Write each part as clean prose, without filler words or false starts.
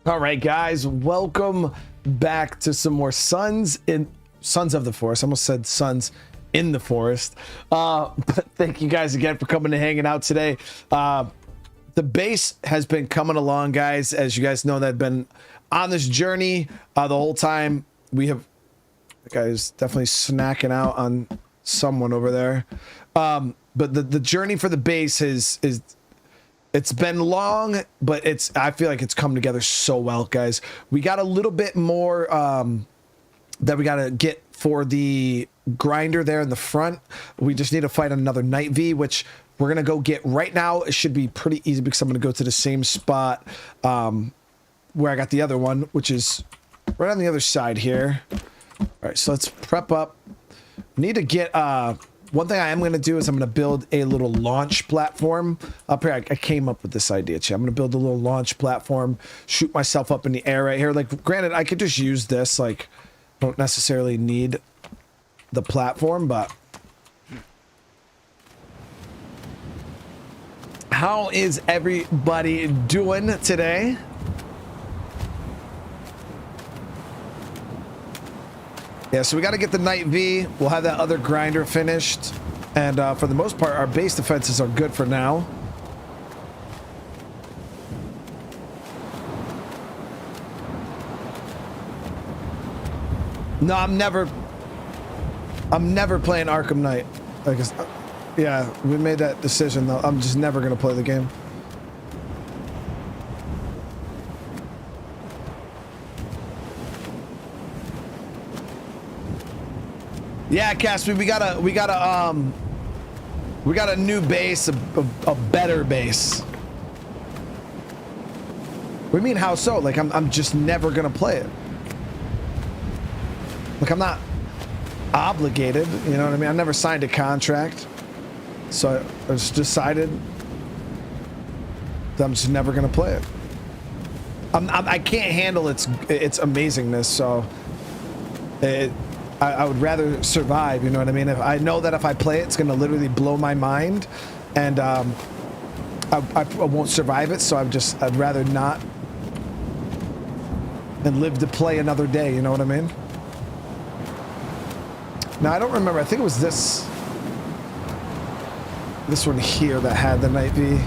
All right, guys, welcome back to some more Sons of the Forest. I almost said Sons in the Forest. But thank you guys again for coming and hanging out today. The base has been coming along, guys. As you guys know, that I've been on this journey the whole time. We have, the guy's definitely snacking out on someone over there. But the journey for the base is it's been long, but I feel like it's come together so well, guys. We got a little bit more that we got to get for the grinder there in the front. We just need to fight another night V, which we're going to go get right now. It should be pretty easy because I'm going to go to the same spot where I got the other one, which is right on the other side here. All right, so let's prep up. Need to get... one thing I am going to do is I'm going to build a little launch platform up here. I came up with this idea, too. I'm going to build a little launch platform, shoot myself up in the air right here. Like, granted, I could just use this. Like, don't necessarily need the platform, but... How is everybody doing today? Yeah, so we got to get the Night V. We'll have that other grinder finished. And for the most part, our base defenses are good for now. No, I'm never playing Arkham Knight. Yeah, we made that decision, though. I'm just never going to play the game. Yeah, Casper, we got a new base, a better base. What do you mean, how so? Like, I'm just never gonna play it. Like, I'm not obligated, you know what I mean? I never signed a contract, so I just decided that I'm just never gonna play it. I can't handle its amazingness, so I would rather survive, you know what I mean? If I know that if I play it, it's going to literally blow my mind, and I won't survive it, so I'd rather not and live to play another day, you know what I mean? Now, I don't remember. I think it was this one here that had the Night V.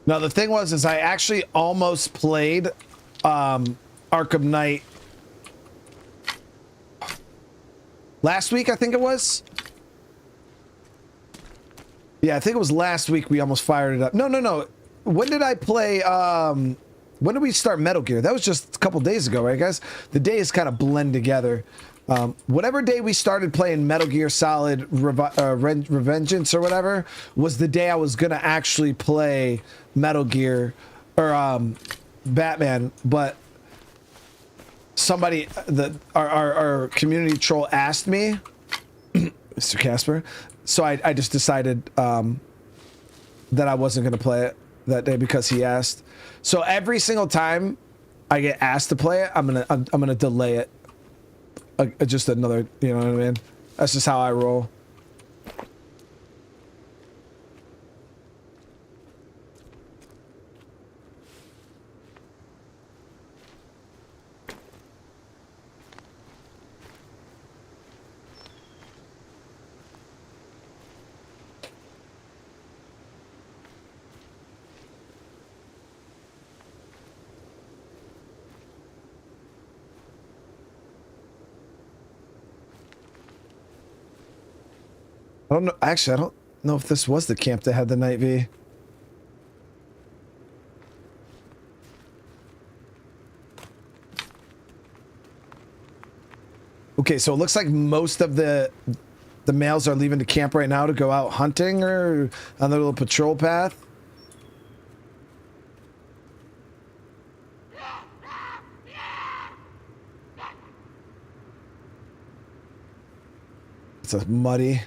Now, the thing is I actually almost played Arkham Knight last week, I think it was. Yeah, I think it was last week we almost fired it up. No. When did I play, when did we start Metal Gear? That was just a couple days ago, right, guys? The days kind of blend together. Whatever day we started playing Metal Gear Solid Revengeance or whatever was the day I was going to actually play Metal Gear or Batman, but somebody, our community troll asked me, Mr. Casper, so I just decided that I wasn't going to play it that day because he asked. So every single time I get asked to play it, I'm gonna delay it. Just another, you know what I mean? That's just how I roll. I don't know. Actually, I don't know if this was the camp that had the Night V. Okay, so it looks like most of the the males are leaving the camp right now to go out hunting or on their little patrol path. It's a muddy.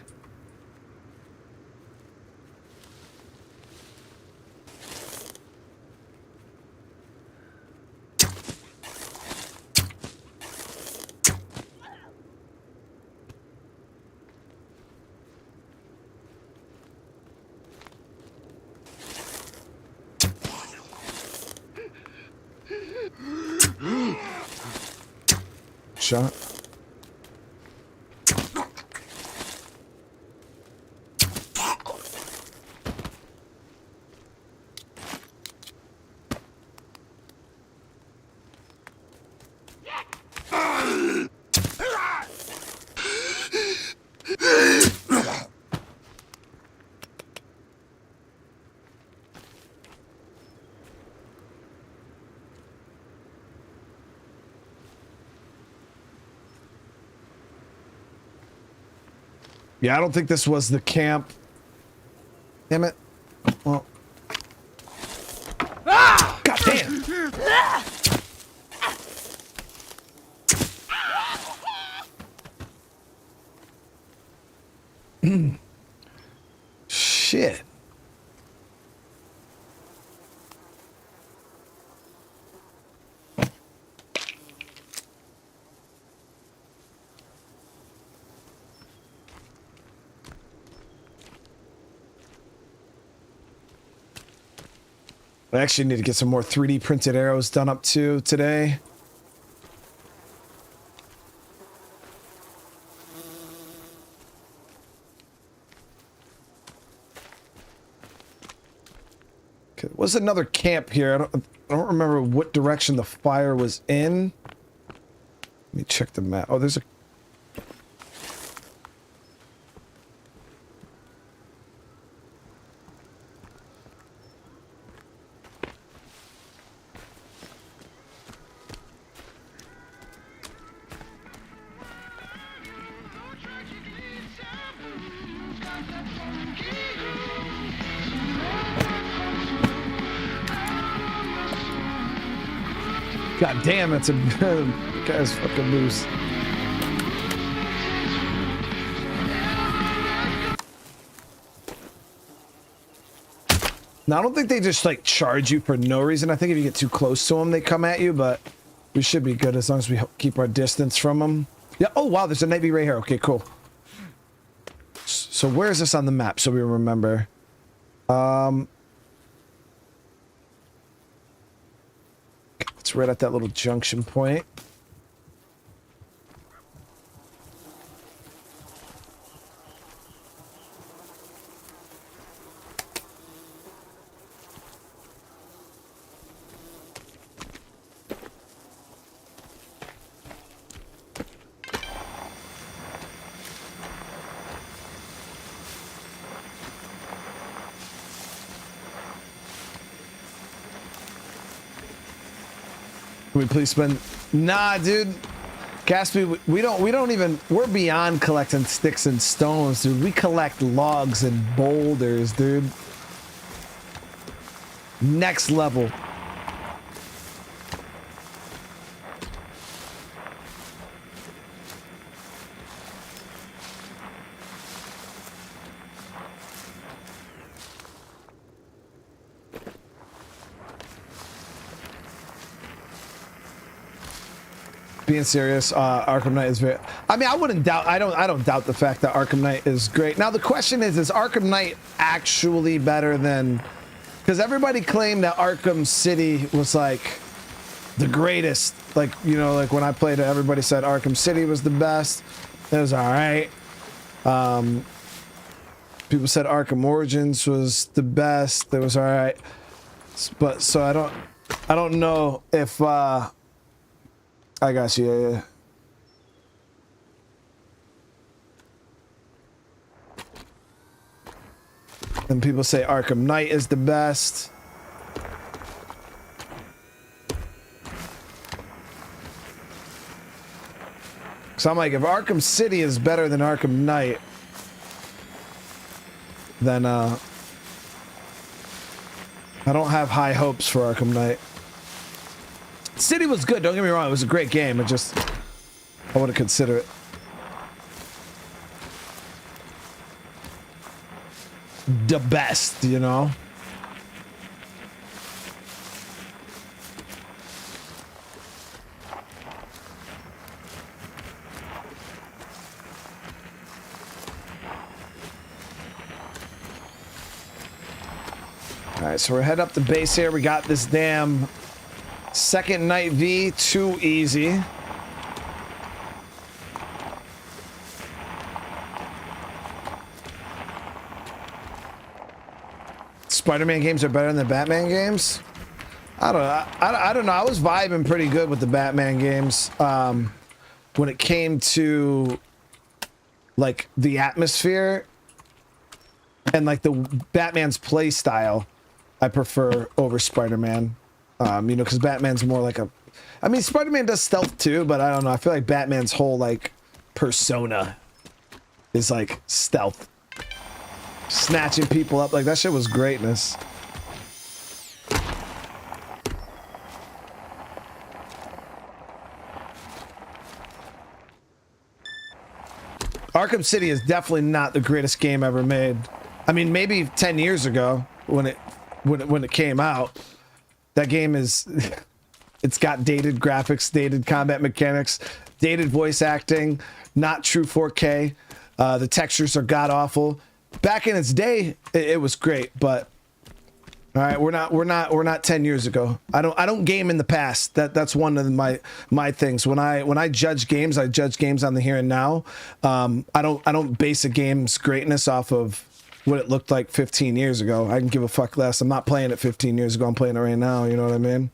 Shot. Yeah, I don't think this was the camp. Damn it. Well. Ah! God damn. Shit. I actually need to get some more 3D printed arrows done up too today. Okay, there was another camp here. I don't remember what direction the fire was in. Let me check the map. Oh, there's a God damn, it's a guy's fucking loose. Now, I don't think they just like charge you for no reason. I think if you get too close to them, they come at you, but we should be good as long as we keep our distance from them. Yeah. Oh, wow. There's a Navy right here. Okay, cool. So where is this on the map so we remember? It's right at that little junction point. Can we please spend? Nah, dude. Gatsby, we don't even, we're beyond collecting sticks and stones, dude. We collect logs and boulders, dude. Next level. Being serious, Arkham Knight is very, I mean, I wouldn't doubt, I don't doubt the fact that Arkham Knight is great. Now the question is Arkham Knight actually better than, because everybody claimed that Arkham City was like the greatest, like, you know, like when I played it, everybody said Arkham City was the best. It was all right. People said Arkham Origins was the best. It was all right. But so I don't know if I got you. Yeah, yeah. And people say Arkham Knight is the best. So I'm like, if Arkham City is better than Arkham Knight, then I don't have high hopes for Arkham Knight. City was good, don't get me wrong, it was a great game. It just, I wouldn't consider it the best, you know? Alright, so we're heading up the base here. We got this damn second night V, too easy. Spider-Man games are better than the Batman games? I don't know. I don't know. I was vibing pretty good with the Batman games when it came to like the atmosphere and like the Batman's play style. I prefer over Spider-Man, you know, because Batman's more like a... I mean, Spider-Man does stealth too, but I don't know. I feel like Batman's whole, like, persona is, like, stealth. Snatching people up. Like, that shit was greatness. Arkham City is definitely not the greatest game ever made. I mean, maybe 10 years ago when it came out, that game is, it's got dated graphics, dated combat mechanics, dated voice acting, not true 4K. The textures are god awful. Back in its day, it was great, but all right, we're not 10 years ago. I don't game in the past. That's one of my things. When I judge games, I judge games on the here and now. I don't base a game's greatness off of what it looked like 15 years ago. I can give a fuck less. I'm not playing it 15 years ago. I'm playing it right now. You know what I mean?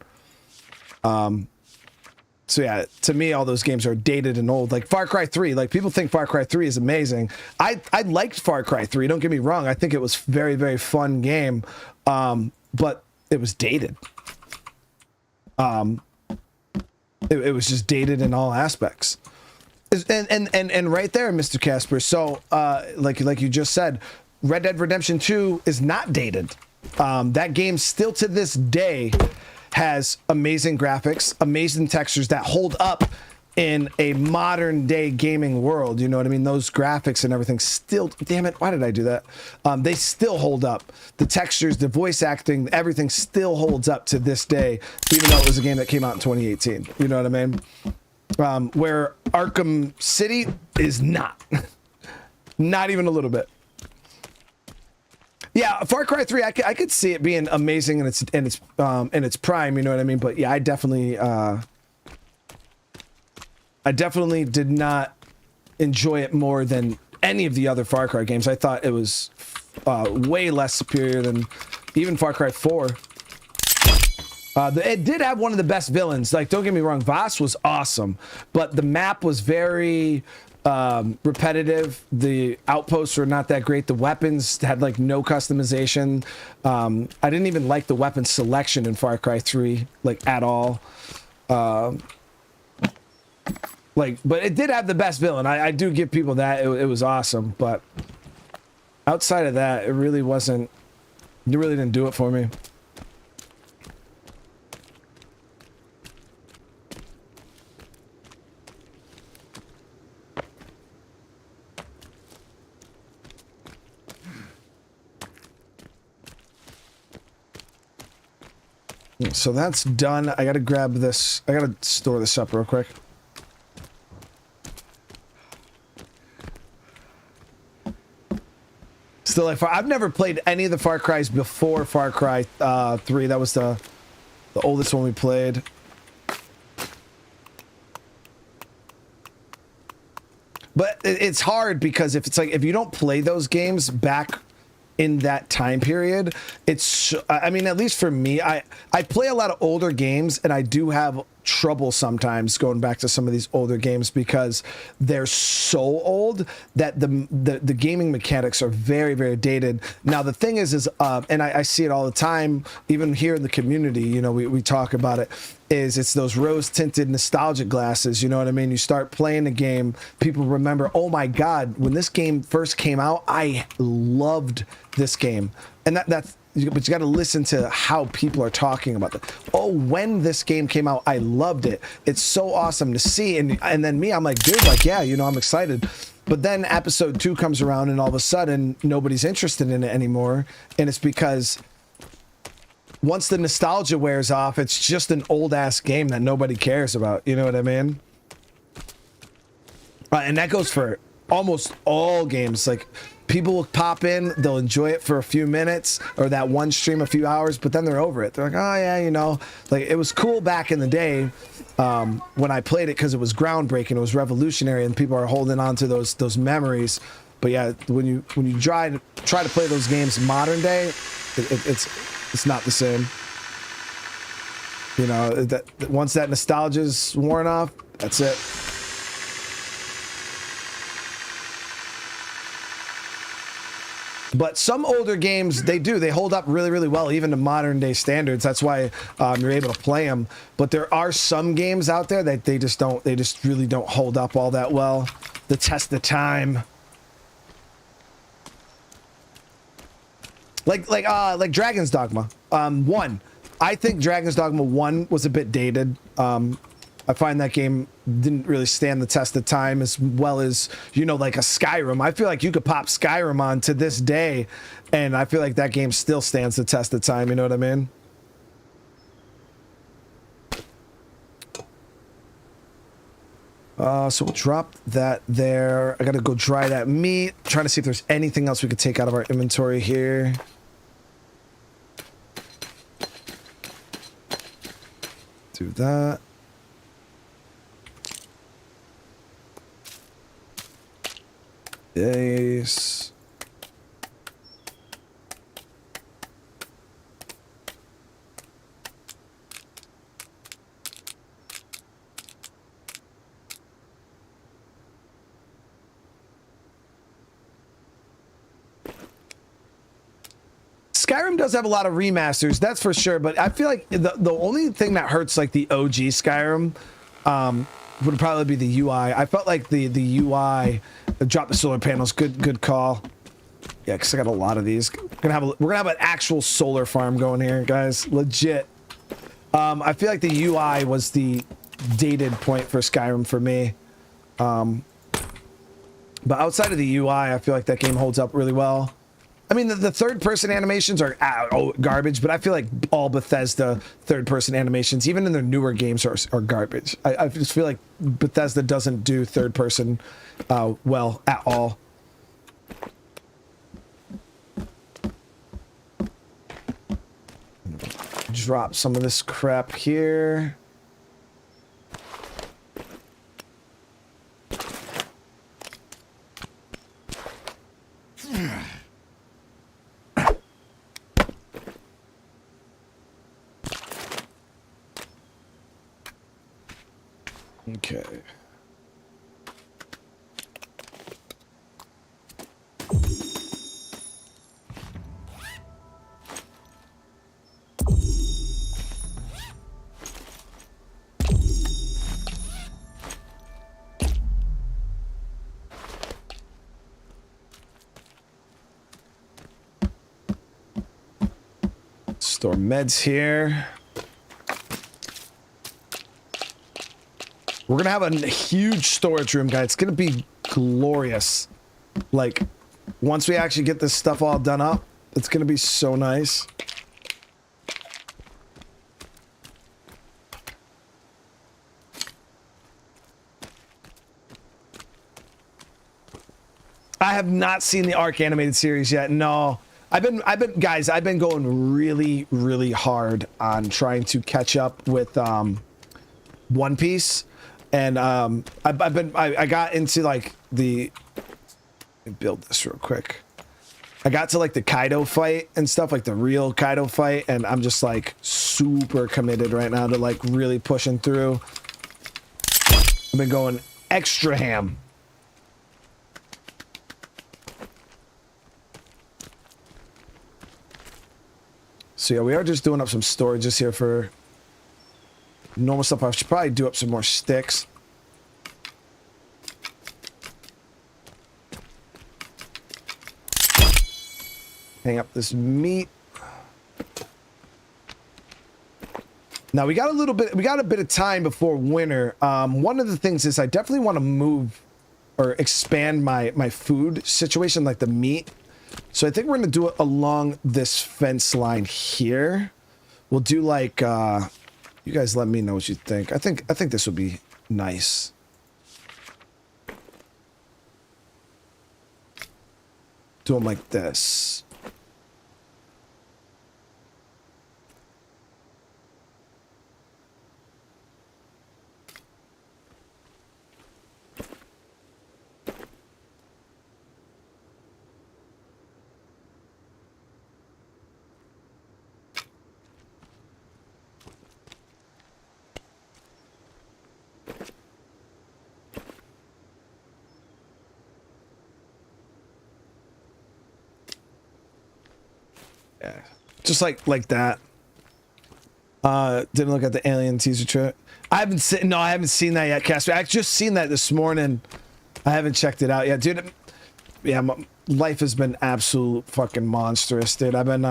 So yeah, to me, all those games are dated and old. Like Far Cry 3. Like people think Far Cry 3 is amazing. I liked Far Cry 3. Don't get me wrong. I think it was very, very fun game. But it was dated. It was just dated in all aspects. And right there, Mr. Casper. So like you just said, Red Dead Redemption 2 is not dated. That game still to this day has amazing graphics, amazing textures that hold up in a modern day gaming world. You know what I mean? Those graphics and everything still, damn it, why did I do that? They still hold up. The textures, the voice acting, everything still holds up to this day, even though it was a game that came out in 2018. You know what I mean? Where Arkham City is not. Not even a little bit. Yeah, Far Cry 3, I could see it being amazing in its prime, you know what I mean? But yeah, I definitely did not enjoy it more than any of the other Far Cry games. I thought it was way less superior than even Far Cry 4. It did have one of the best villains. Like, don't get me wrong, Voss was awesome, but the map was very repetitive. The outposts were not that great. The weapons had like no customization. I didn't even like the weapon selection in Far Cry 3 like at all. Like, but it did have the best villain. I do give people that. It was awesome, but outside of that, it really wasn't. It really didn't do it for me. So that's done. I gotta grab this. I gotta store this up real quick. Still, like, I've never played any of the Far Cries before Far Cry 3. That was the oldest one we played. But it's hard because if you don't play those games back in that time period, it's, I mean, at least for me, I play a lot of older games and I do have trouble sometimes going back to some of these older games because they're so old that the gaming mechanics are very, very dated. Now the thing is and I see it all the time, even here in the community, you know, we talk about it, is it's those rose tinted nostalgia glasses. You know what I mean? You start playing the game, people remember, oh my God, when this game first came out, I loved this game. And that's, but you got to listen to how people are talking about it. Oh, when this game came out, I loved it. It's so awesome to see. And then me, I'm like, dude, like, yeah, you know, I'm excited. But then episode 2 comes around and all of a sudden nobody's interested in it anymore. And it's because once the nostalgia wears off, it's just an old ass game that nobody cares about. You know what I mean? And that goes for almost all games. Like, people will pop in, they'll enjoy it for a few minutes or that one stream a few hours, but then they're over it. They're like, oh yeah, you know, like it was cool back in the day when I played it because it was groundbreaking, it was revolutionary, and people are holding on to those memories. But yeah, when you try to play those games modern day, it's not the same. You know, that once that nostalgia's worn off, that's it. But some older games, they hold up really, really well, even to modern day standards. That's why you're able to play them. But there are some games out there that they just really don't hold up all that well. The test of time. Like Dragon's Dogma 1. I think Dragon's Dogma 1 was a bit dated. I find that game didn't really stand the test of time as well as, you know, like a Skyrim. I feel like you could pop Skyrim on to this day, and I feel like that game still stands the test of time. You know what I mean? So we'll drop that there. I gotta go dry that meat. Trying to see if there's anything else we could take out of our inventory here. Do that. Yes. Skyrim does have a lot of remasters, that's for sure, but I feel like the only thing that hurts like the OG Skyrim would probably be the UI. I felt like the UI, drop the solar panels, good call. Yeah, because I got a lot of these. We're gonna have an actual solar farm going here, guys. Legit. I feel like the UI was the dated point for Skyrim for me. But outside of the UI, I feel like that game holds up really well. I mean, the third-person animations are garbage, but I feel like all Bethesda third-person animations, even in their newer games, are garbage. I just feel like Bethesda doesn't do third-person well at all. Drop some of this crap here. Okay. Store meds here. We're gonna have a huge storage room, guys. It's gonna be glorious. Like, once we actually get this stuff all done up, it's gonna be so nice. I have not seen the Arc animated series yet. No, I've been going really, really hard on trying to catch up with One Piece. And I got into like let me build this real quick. I got to like the Kaido fight and stuff, like the real Kaido fight, and I'm just like super committed right now to like really pushing through. I've been going extra ham. So yeah, we are just doing up some storages here for normal stuff. I should probably do up some more sticks. Hang up this meat. Now we got a bit of time before winter. One of the things is I definitely want to move or expand my food situation, like the meat. So I think we're gonna do it along this fence line here. We'll do like you guys let me know what you think. I think this would be nice. Do them like this. Yeah, just like that. Didn't look at the alien teaser trailer. I haven't seen that yet, Casper. I just seen that this morning. I haven't checked it out yet, dude. Yeah, my life has been absolute fucking monstrous, dude. I've been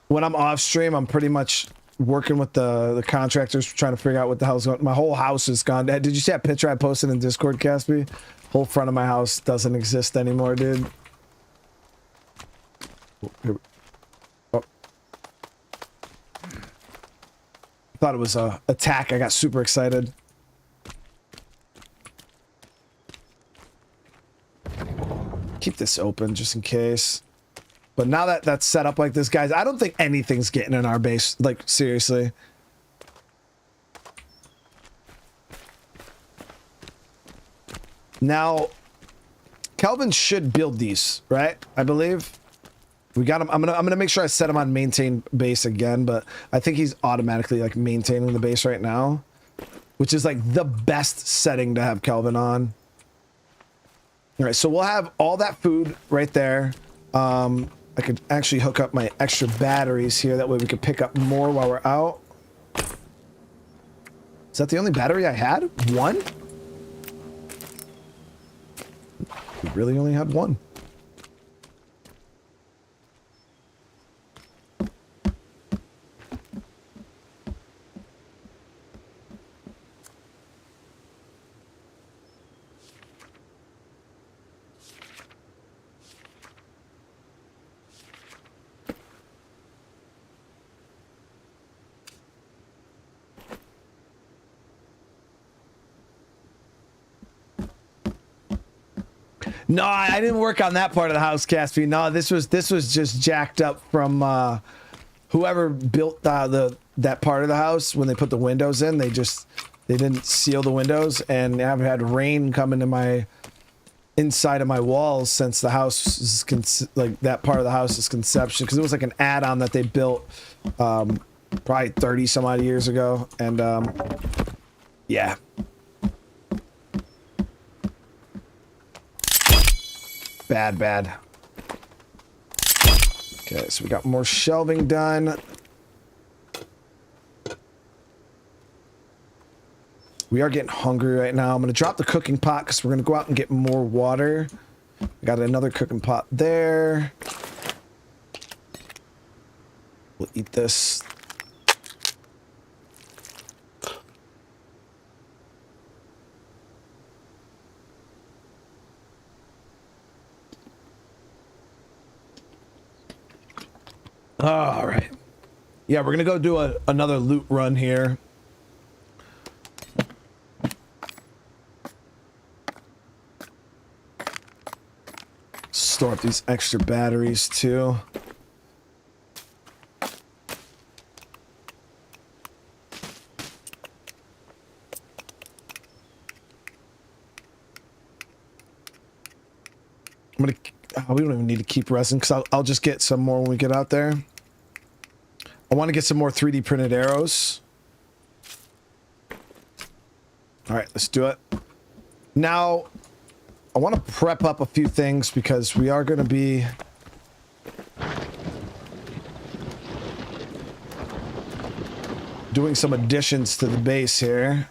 when I'm off stream, I'm pretty much working with the contractors trying to figure out what the hell's going on. My whole house is gone. Did you see that picture I posted in Discord, Casper? Whole front of my house doesn't exist anymore, dude. Oh. Thought it was a attack. I got super excited. Keep this open just in case. But now that that's set up like this, guys, I don't think anything's getting in our base. Like, seriously. Now, Kelvin should build these, right? I believe. We got him. I'm gonna make sure I set him on maintain base again, but I think he's automatically like maintaining the base right now, which is like the best setting to have Kelvin on. All right, so we'll have all that food right there. I could actually hook up my extra batteries here. That way we could pick up more while we're out. Is that the only battery I had? One? We really only had one. No, I didn't work on that part of the house, Caspi. No, this was just jacked up from whoever built that part of the house. When they put the windows in, they didn't seal the windows, and I've had rain come into my inside of my walls since the house is like that part of the house is conception, because it was like an add-on that they built probably 30 some odd years ago, and yeah. Bad. Okay, so we got more shelving done. We are getting hungry right now. I'm going to drop the cooking pot because we're going to go out and get more water. We got another cooking pot there. We'll eat this. All right. Yeah, we're going to go do another loot run here. Store up these extra batteries too. We don't even need to keep resting because I'll just get some more when we get out there. I want to get some more 3D printed arrows. All right, let's do it. Now, I want to prep up a few things because we are going to be doing some additions to the base here.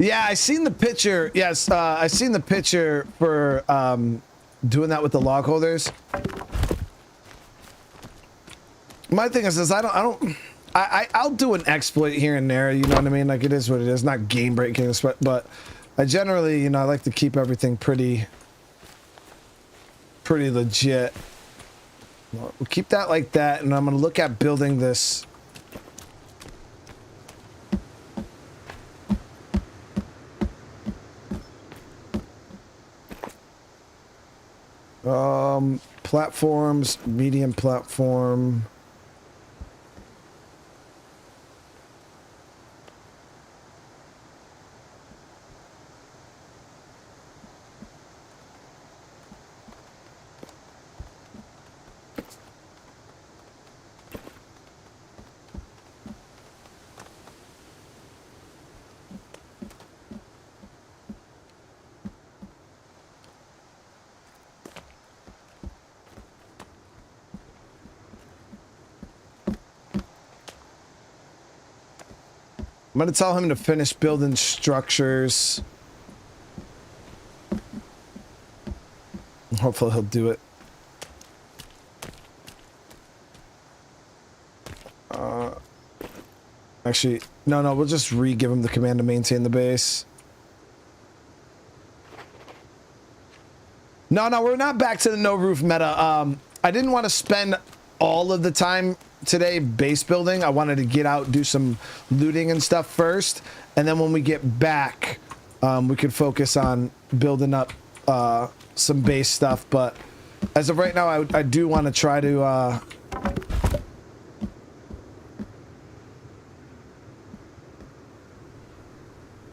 Yeah, I seen the picture. Yes, I seen the picture for doing that with the log holders. My thing is I'll do an exploit here and there. You know what I mean? Like, it is what it is. Not game breaking, but I generally, you know, I like to keep everything pretty legit. We'll keep that like that, and I'm gonna look at building this. Platforms, medium platform. I'm gonna tell him to finish building structures. Hopefully he'll do it. Actually, no, we'll just re-give him the command to maintain the base. No, we're not back to the no roof meta. I didn't want to spend all of the time today base building. I wanted to get out, do some looting and stuff first, and then when we get back, we could focus on building up some base stuff. But as of right now, I do want to try to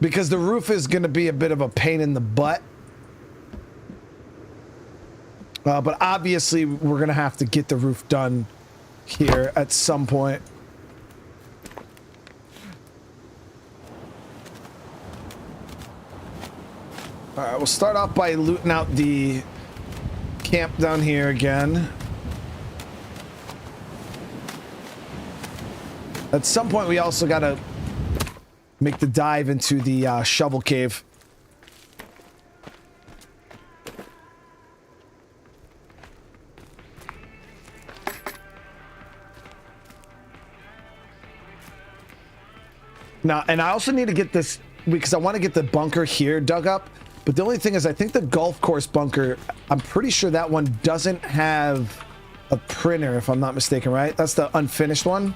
because the roof is going to be a bit of a pain in the butt. But obviously, we're going to have to get the roof done here at some point. All right, we'll start off by looting out the camp down here again. At some point, we also got to make the dive into the shovel cave. Now, and I also need to get this because I want to get the bunker here dug up. But the only thing is, I think the golf course bunker, I'm pretty sure that one doesn't have a printer, if I'm not mistaken, right? That's the unfinished one.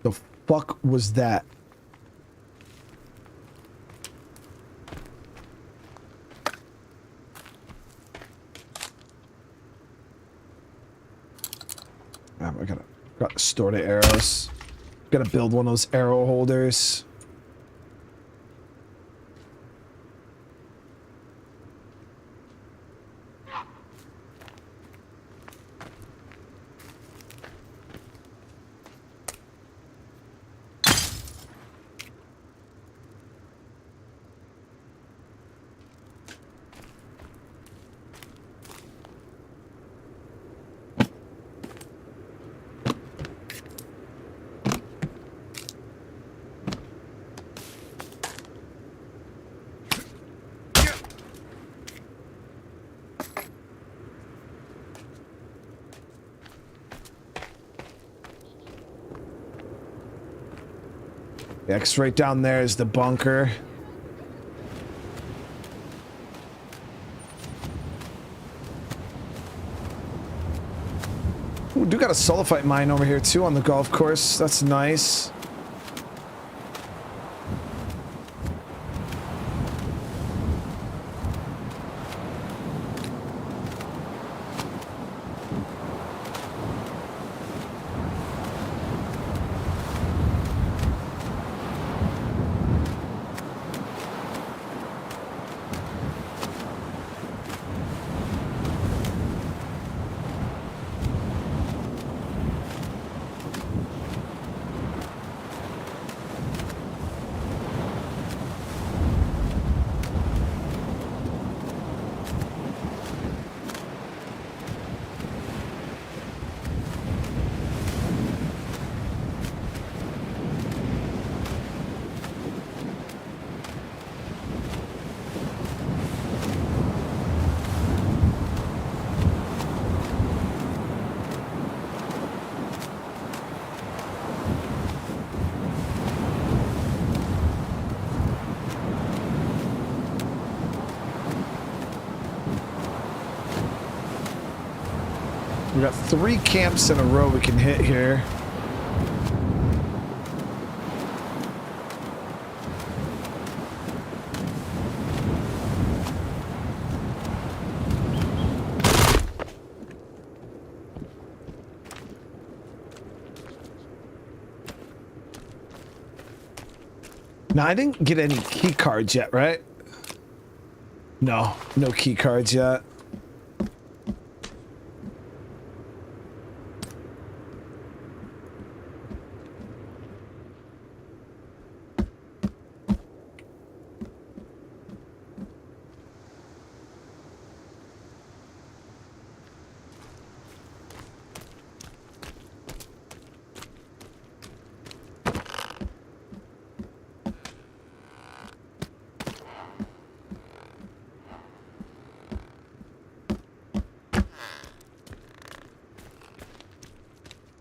The fuck was that? I gotta store the arrows. Gotta build one of those arrow holders. Yeah, 'cause right down there is the bunker. do got a sulfite mine over here too on the golf course. That's nice. We got 3 camps in a row we can hit here. Now, I didn't get any key cards yet, right? No, no key cards yet.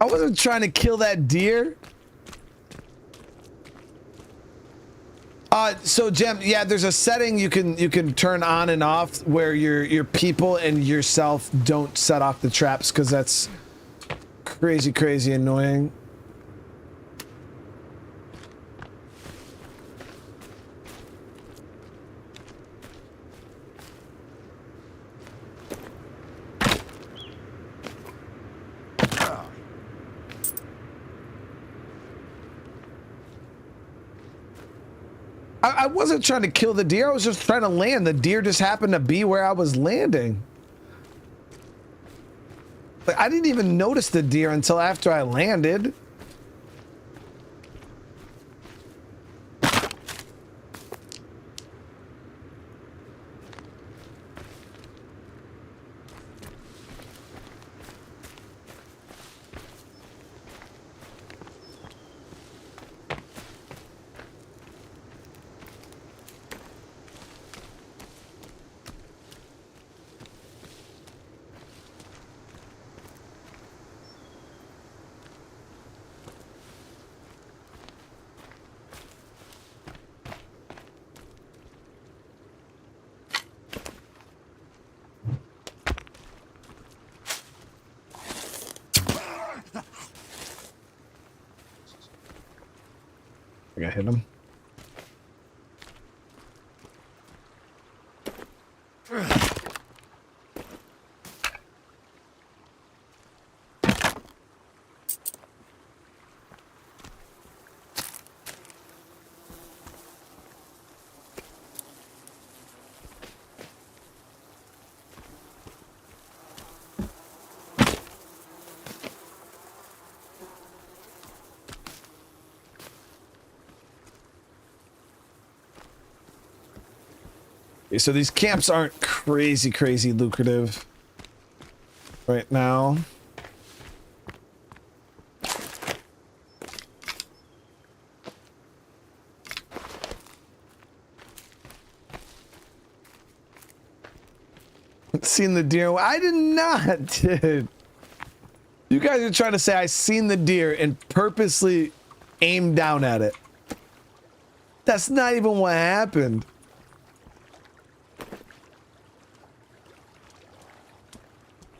I wasn't trying to kill that deer. So Jem, yeah, there's a setting you can turn on and off where your people and yourself don't set off the traps, because that's crazy annoying. I wasn't trying to kill the deer. I was just trying to land. The deer just happened to be where I was landing. Like, I didn't even notice the deer until after I landed. I think I hit him. So these camps aren't crazy lucrative right now. Seen the deer? I did not, dude. You guys are trying to say I seen the deer and purposely aimed down at it. That's not even what happened.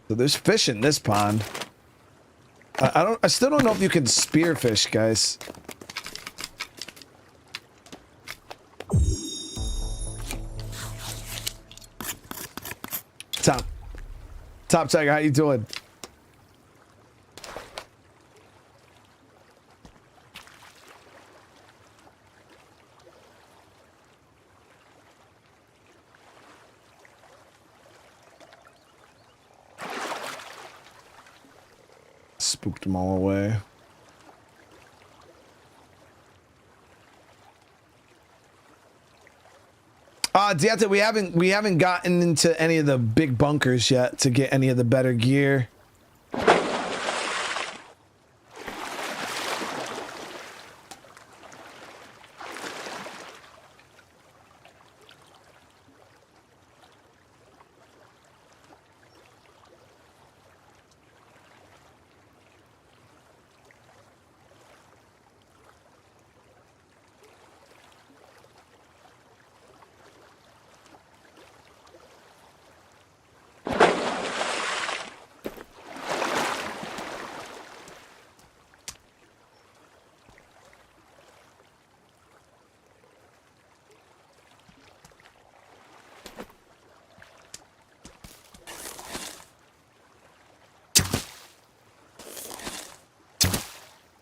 So there's fish in this pond. I still don't know if you can spearfish, guys. Top Tiger, how you doing? Spooked them all away. Diata, we haven't gotten into any of the big bunkers yet to get any of the better gear.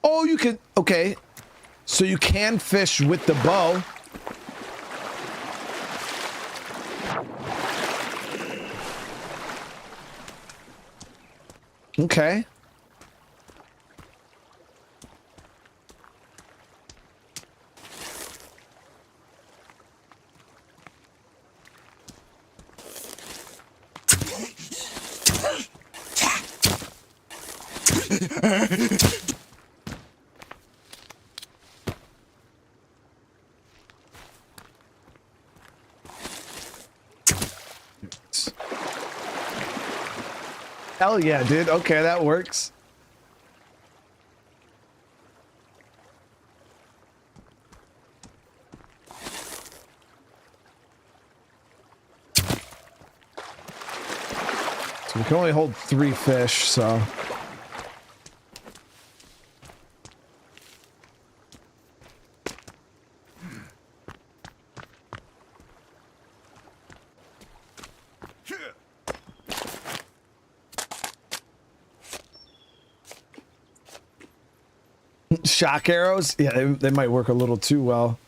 Oh, you can, okay. So you can fish with the bow. Okay. Hell yeah, dude. Okay, that works. So we can only hold 3 fish, so. Shock arrows? Yeah, they might work a little too well.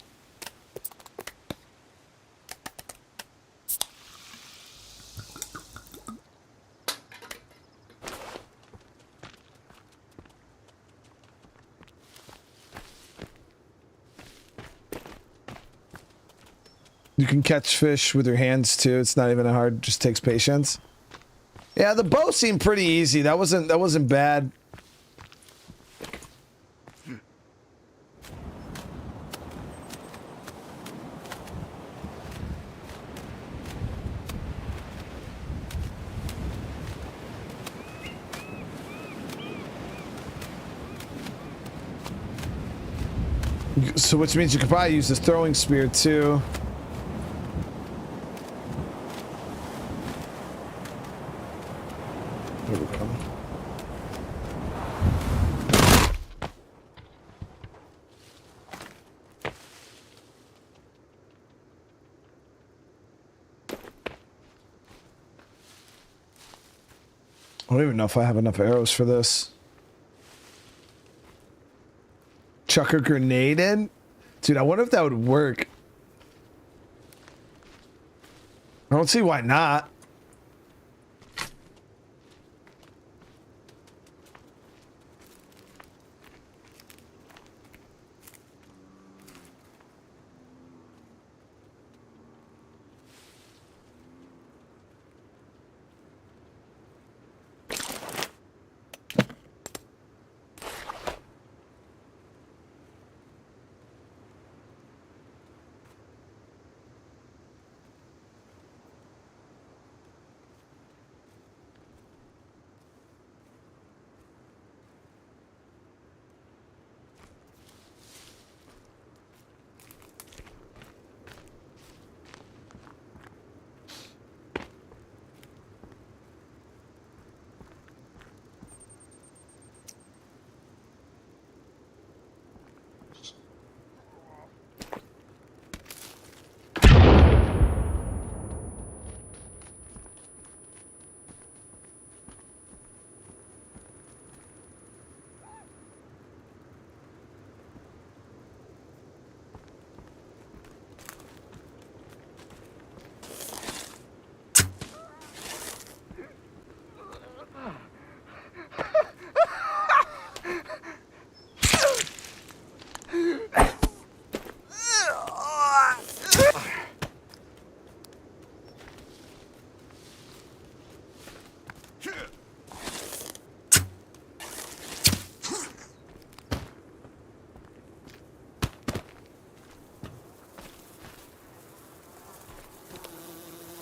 You can catch fish with your hands too. It's not even hard, just takes patience. Yeah, the bow seemed pretty easy. That wasn't bad. So which means you could probably use this throwing spear too. Here we come. I don't even know if I have enough arrows for this. Chuck a grenade in? Dude, I wonder if that would work. I don't see why not.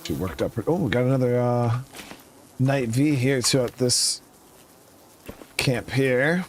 She worked up her. Oh, we got another night V here too at this camp here.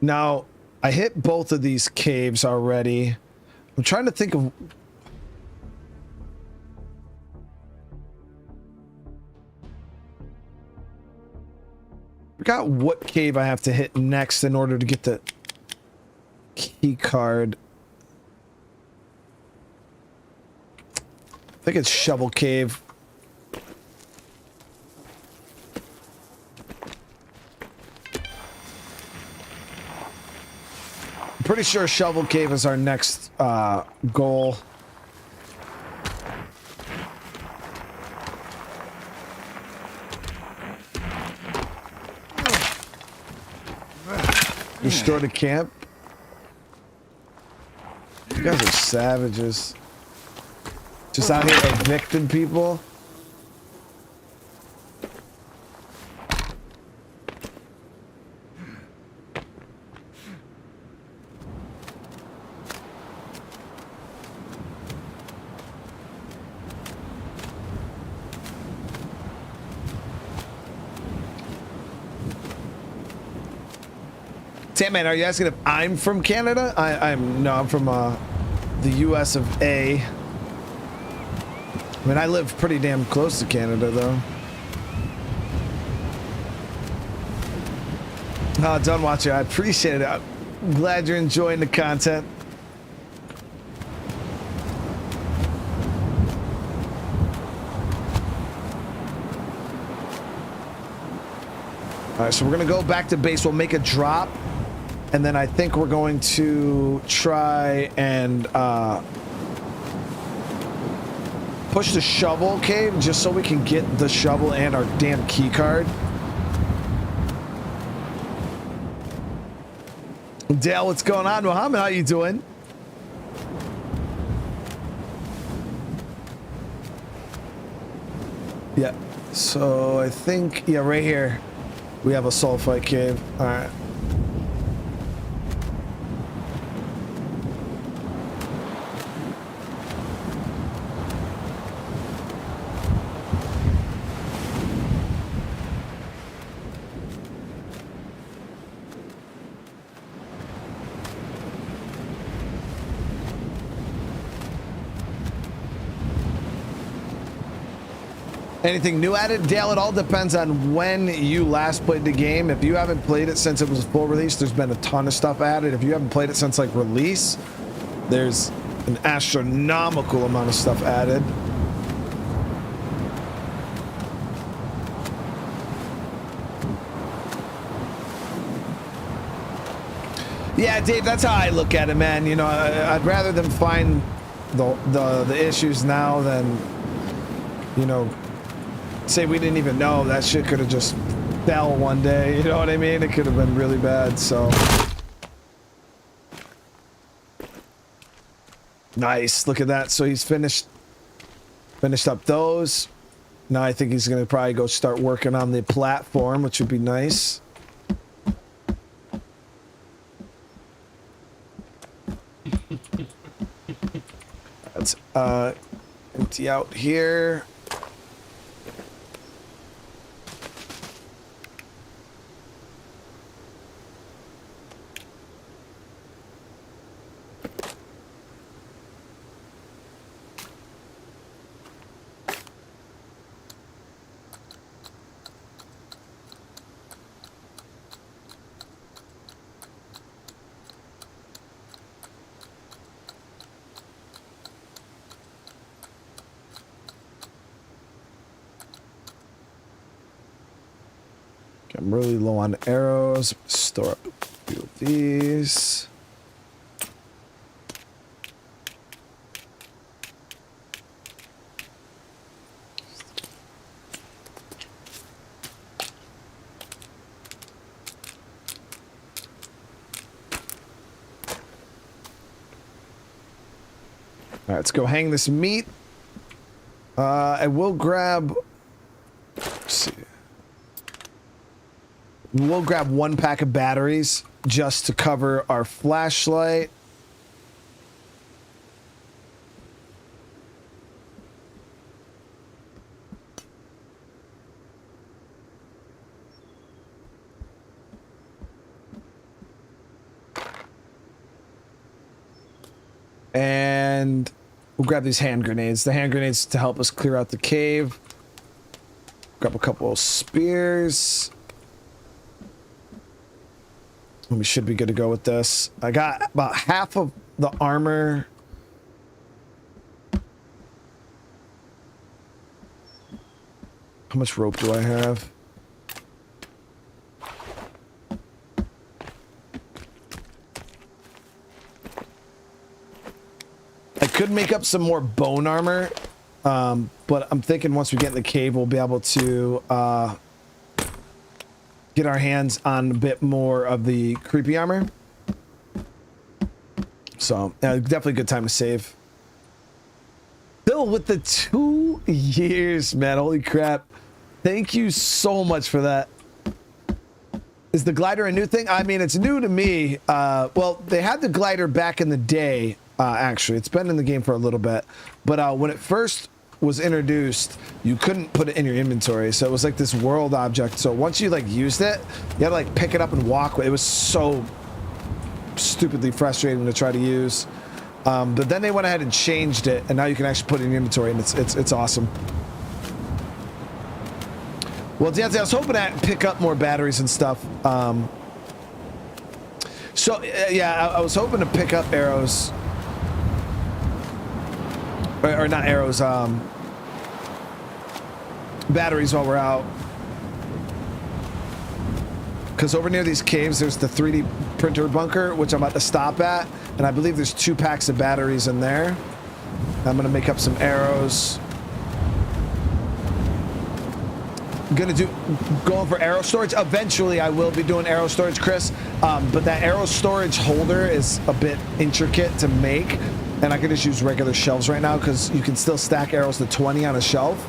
Now, I hit both of these caves already. I'm trying to think of... forgot what cave I have to hit next in order to get the key card. I think it's Shovel Cave. I'm pretty sure Shovel Cave is our next goal. Restore the camp. You guys are savages. Just out here evicting people. Man, are you asking if I'm from Canada? I'm from the US of A. I mean, I live pretty damn close to Canada, though. Oh, done watching. I appreciate it. I'm glad you're enjoying the content. All right, so we're gonna go back to base. We'll make a drop. And then I think we're going to try and push the shovel cave just so we can get the shovel and our damn key card. Dale, what's going on? Mohammed, how you doing? Yeah, so I think, yeah, right here we have a sulfite cave. All right. Anything new added? Dale, it all depends on when you last played the game. If you haven't played it since it was full release, there's been a ton of stuff added. If you haven't played it since like release, there's an astronomical amount of stuff added. Yeah, Dave, that's how I look at it, man. You know, I'd rather them find the issues now than, you know, say we didn't even know. That shit could have just fell one day, you know what I mean? It could have been really bad. So nice, look at that. So he's finished up those. Now I think he's gonna probably go start working on the platform, which would be nice. Let's empty out here. I'm really low on arrows. Store up a few of these. All right, let's go hang this meat. I will grab. Let's see. We'll grab 1 pack of batteries just to cover our flashlight. And we'll grab these hand grenades. The hand grenades to help us clear out the cave. Grab a couple of spears. And we should be good to go with this. I got about half of the armor. How much rope do I have? I could make up some more bone armor, but I'm thinking once we get in the cave, we'll be able to get our hands on a bit more of the creepy armor. So, definitely a good time to save. Still with the 2 years, man. Holy crap. Thank you so much for that. Is the glider a new thing? I mean, it's new to me. Well, they had the glider back in the day. Actually, it's been in the game for a little bit, but when it first was introduced, you couldn't put it in your inventory, so it was like this world object. So once you like used it, you had to like pick it up and walk. It was so stupidly frustrating to try to use, but then they went ahead and changed it, and now you can actually put it in your inventory, and it's awesome. Well, Dancy, I was hoping to pick up more batteries and stuff. So yeah, I was hoping to pick up arrows. Or not arrows, batteries while we're out. Because over near these caves, there's the 3D printer bunker, which I'm about to stop at. And I believe there's 2 packs of batteries in there. I'm going to make up some arrows. I'm going to going for arrow storage. Eventually, I will be doing arrow storage, Chris. But that arrow storage holder is a bit intricate to make. And I can just use regular shelves right now because you can still stack arrows to 20 on a shelf.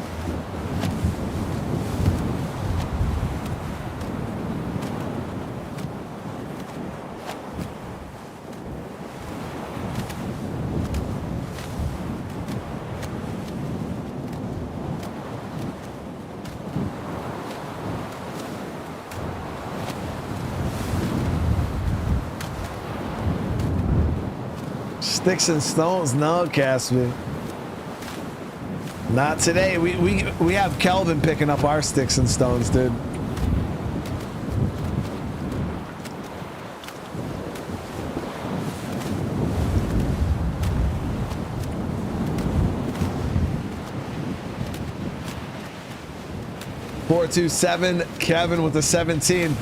Sticks and stones, no, Casper. Not today. We have Kelvin picking up our sticks and stones, dude. $427, Kevin with a 17.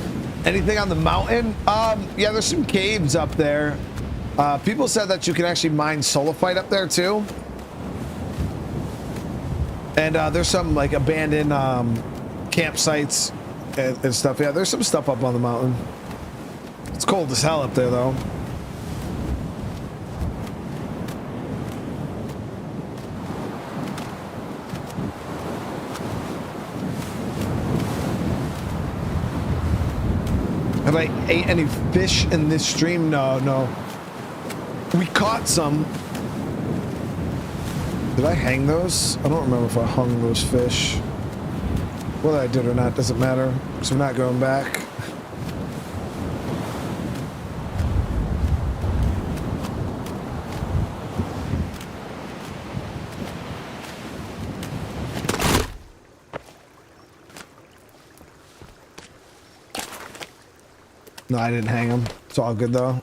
Anything on the mountain? Yeah, there's some caves up there. People said that you can actually mine sulfite up there too. And there's some like abandoned campsites and stuff. Yeah, there's some stuff up on the mountain. It's cold as hell up there though. Have I ate any fish in this stream? No. We caught some. Did I hang those? I don't remember if I hung those fish. Whether I did or not doesn't matter, because we're not going back. No, I didn't hang them. It's all good though.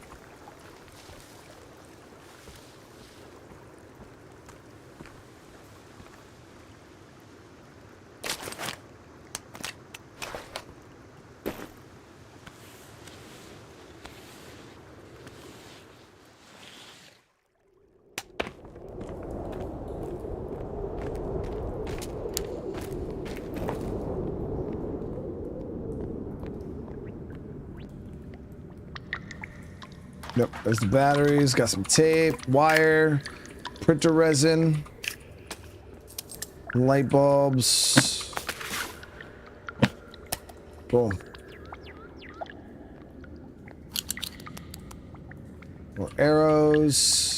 Yep, there's the batteries, got some tape, wire, printer resin, light bulbs. Boom. More arrows.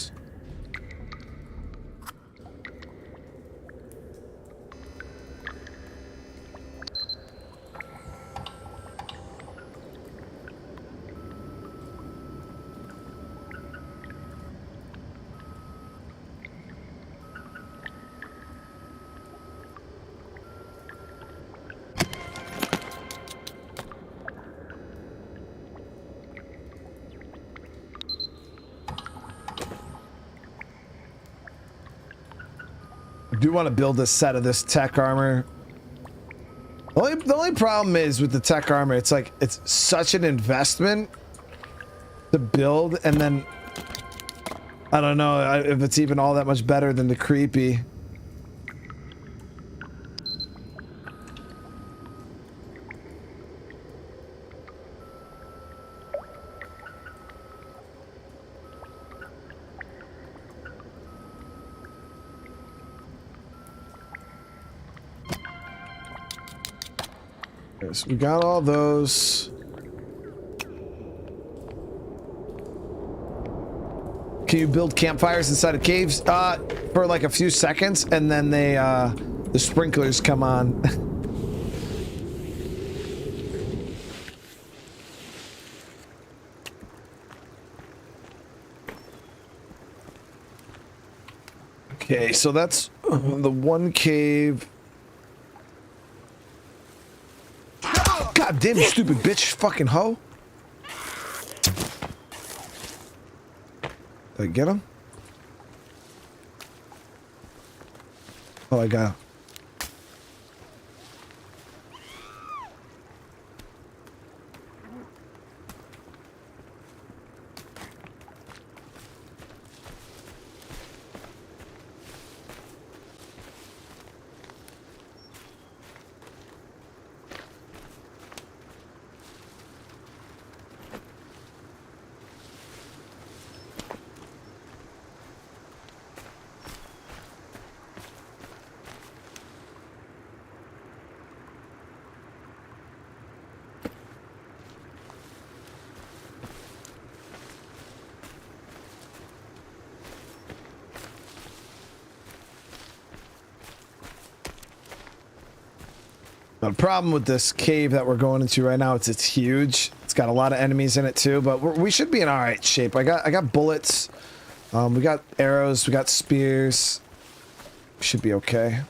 I do want to build a set of this tech armor. The only problem is with the tech armor, it's like it's such an investment to build, and then I don't know if it's even all that much better than the creepy. So we got all those. Can you build campfires inside of caves? For like a few seconds, and then they the sprinklers come on. Okay, so that's the one cave. God damn you, stupid bitch, fucking hoe. Did I get him? Oh, I got him. The problem with this cave that we're going into right now, it's huge. It's got a lot of enemies in it too, but we should be in all right shape. I got bullets. We got arrows. We got spears. We should be okay.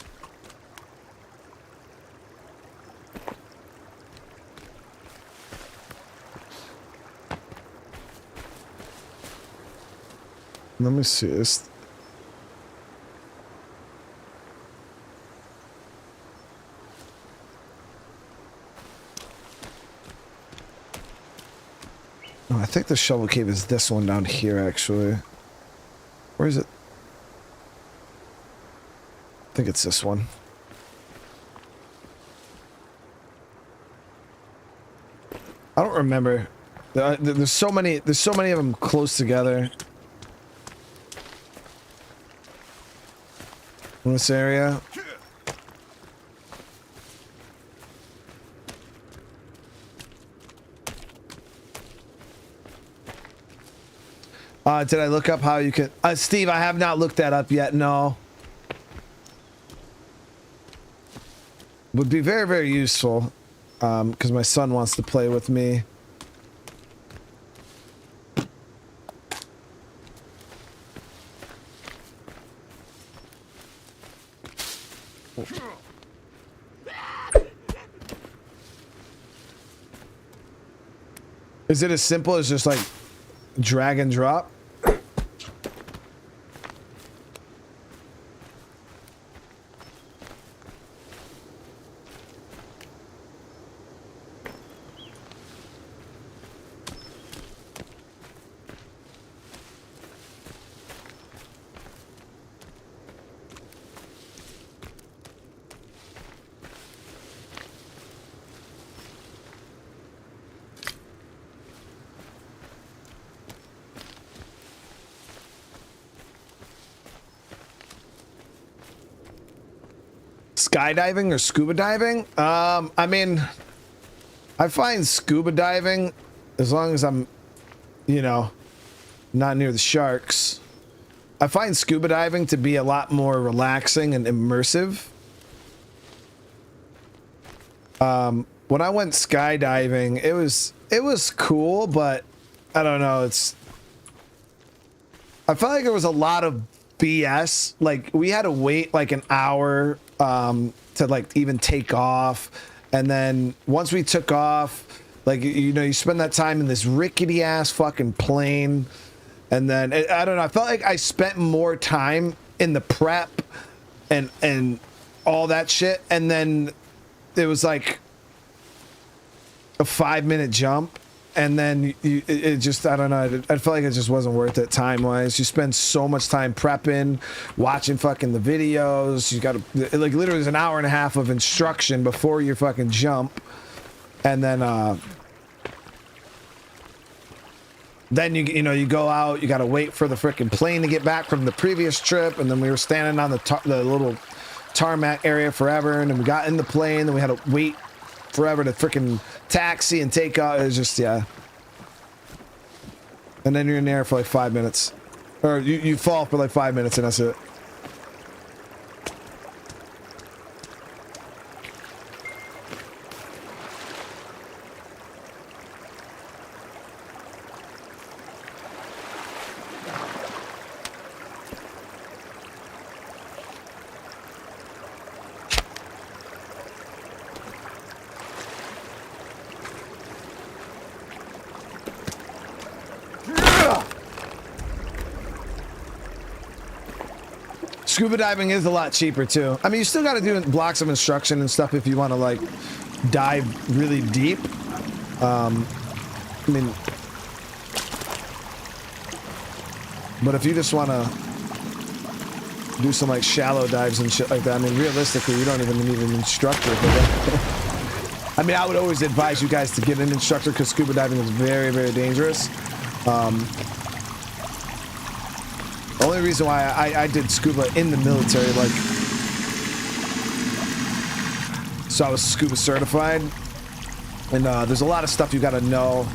Let me see this. Oh, I think the shovel cave is this one down here, actually. Where is it? I think it's this one. I don't remember. There's so many of them close together. In this area. Did I look up how you can... Steve, I have not looked that up yet, no. Would be very, very useful. Because my son wants to play with me. Is it as simple as just like drag and drop? skydiving or scuba diving? I mean, I find scuba diving, as long as I'm, you know, not near the sharks, I find scuba diving to be a lot more relaxing and immersive. When I went skydiving, it was cool, but I don't know, I felt like there was a lot of BS. Like, we had to wait like an hour to like even take off, and then once we took off, like, you know, you spend that time in this rickety ass fucking plane, and then I don't know, I felt like I spent more time in the prep and all that shit, and then it was like a 5-minute jump, and then it just, I don't know, I felt like it just wasn't worth it time-wise. You spend so much time prepping, watching fucking the videos. You gotta, like, literally there's an hour and a half of instruction before you fucking jump, and then you know, you go out, you gotta wait for the freaking plane to get back from the previous trip, and then we were standing on the little tarmac area forever, and then we got in the plane, then we had to wait forever to freaking taxi and take off. It was just, yeah. And then you're in the air for like 5 minutes, or you fall for like 5 minutes, and that's it. Scuba diving is a lot cheaper too. I mean, you still got to do blocks of instruction and stuff if you want to like dive really deep. I mean, but if you just want to do some like shallow dives and shit like that, I mean, realistically, you don't even need an instructor for that. I mean, I would always advise you guys to get an instructor because scuba diving is very, very dangerous. The only reason why I did scuba in the military, like, so I was scuba certified, and there's a lot of stuff you gotta know,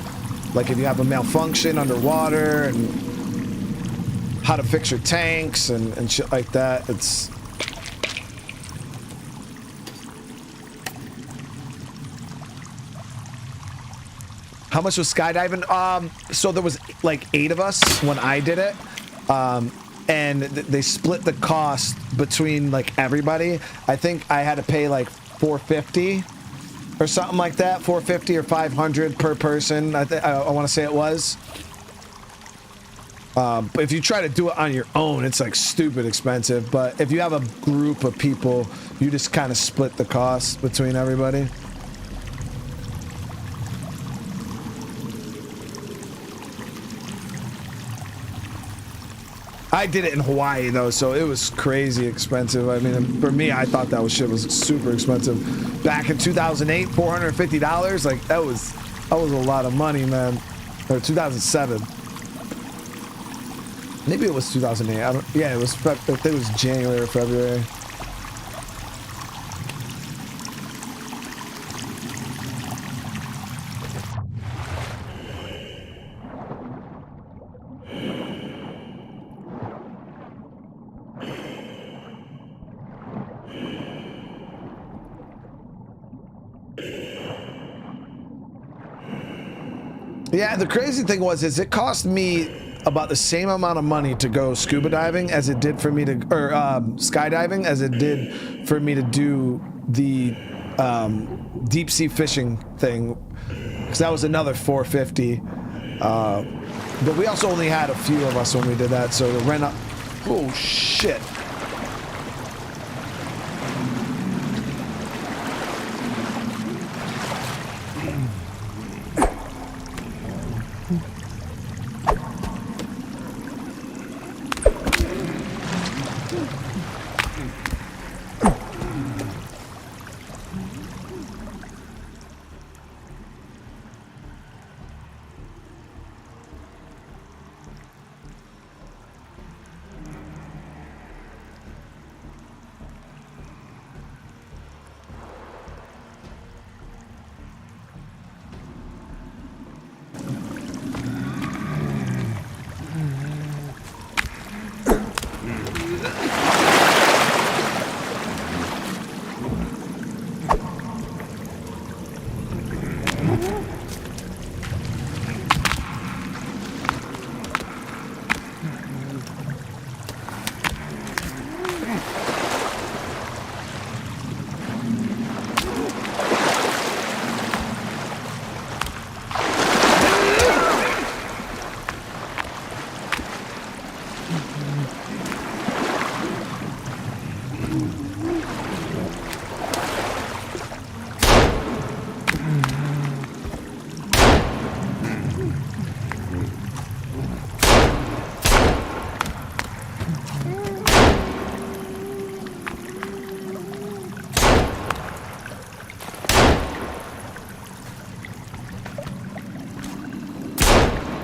like if you have a malfunction underwater, and how to fix your tanks and shit like that. It's how much was skydiving? So there was like 8 of us when I did it. And they split the cost between like everybody. I think I had to pay like $450 or something like that, $450 or $500 per person. I want to say it was. But if you try to do it on your own, it's like stupid expensive. But if you have a group of people, you just kind of split the cost between everybody. I did it in Hawaii though, so it was crazy expensive. I mean, for me, I thought that shit was super expensive. Back in 2008, $450, like that was a lot of money, man. Or 2007. Maybe it was 2008. Yeah, it was. I think it was January or February. Yeah, the crazy thing is it cost me about the same amount of money to go scuba diving as it did for me to, or skydiving as it did for me to do the deep sea fishing thing, because that was another $450. But we also only had a few of us when we did that, so the rent up. Oh shit.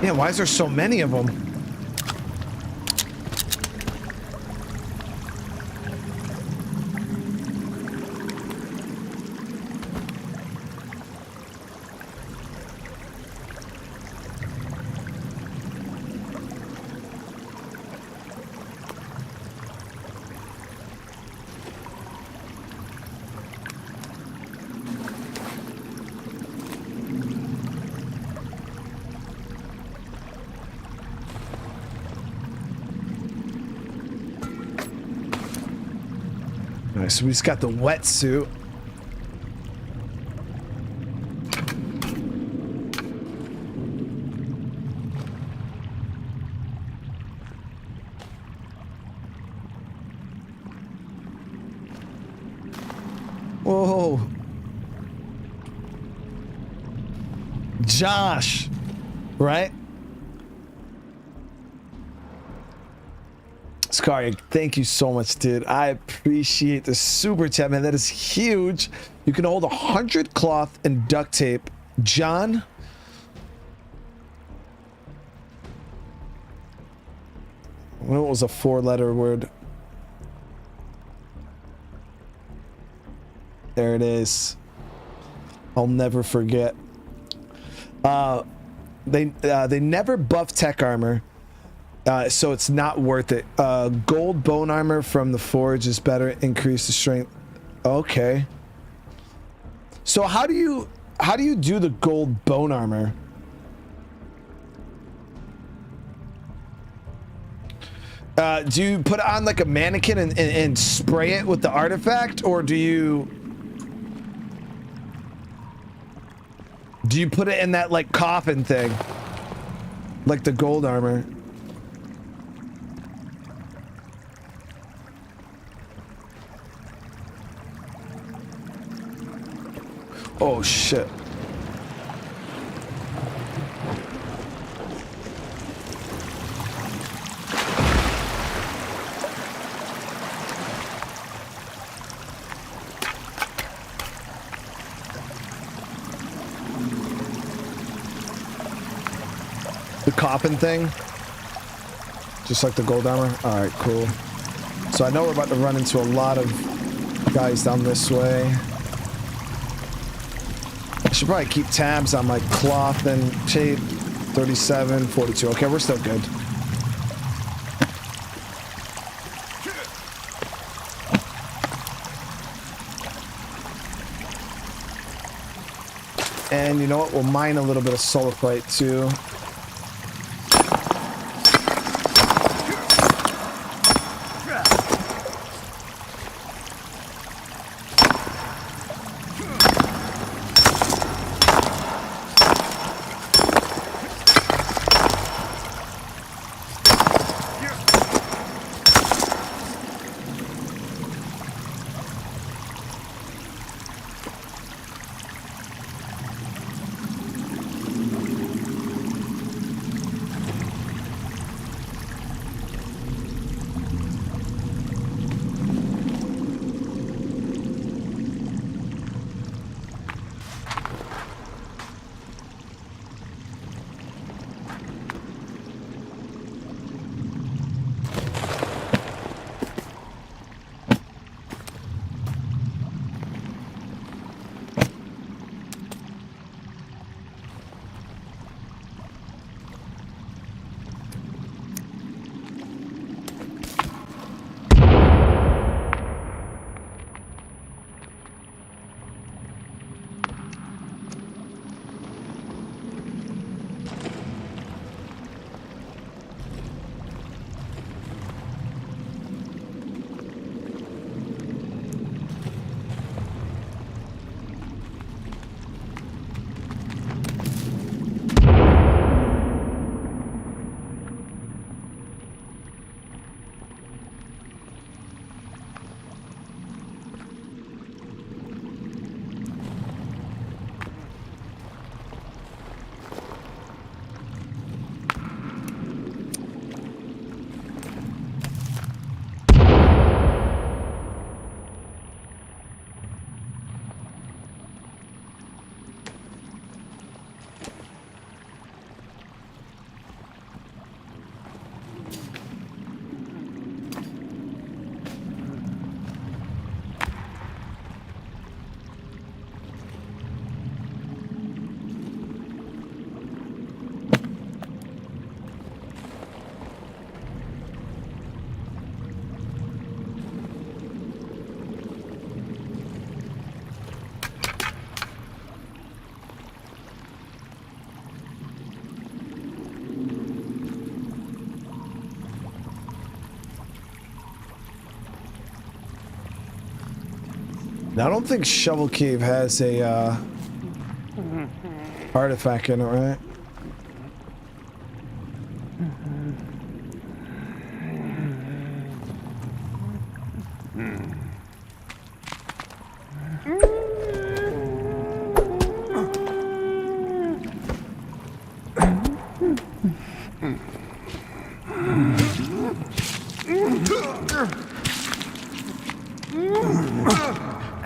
Yeah, why is there so many of them? Nice, so we just got the wetsuit. Whoa. Josh, right? Scary, thank you so much, dude. I appreciate the super chat, man. That is huge. You can hold 100 cloth and duct tape. John? What was a 4-letter word? There it is. I'll never forget. They never buff tech armor. So it's not worth it. Gold bone armor from the forge is better. Increase the strength. Okay. So how do you do the gold bone armor? Do you put it on like a mannequin and spray it with the artifact, or do you put it in that like coffin thing, like the gold armor? Oh shit. The coffin thing? Just like the gold armor? Alright, cool. So I know we're about to run into a lot of guys down this way. I should probably keep tabs on my cloth and tape. 37, 42. Okay, we're still good. And you know what? We'll mine a little bit of sulfite too. Now, I don't think Shovel Cave has a artifact in it, right?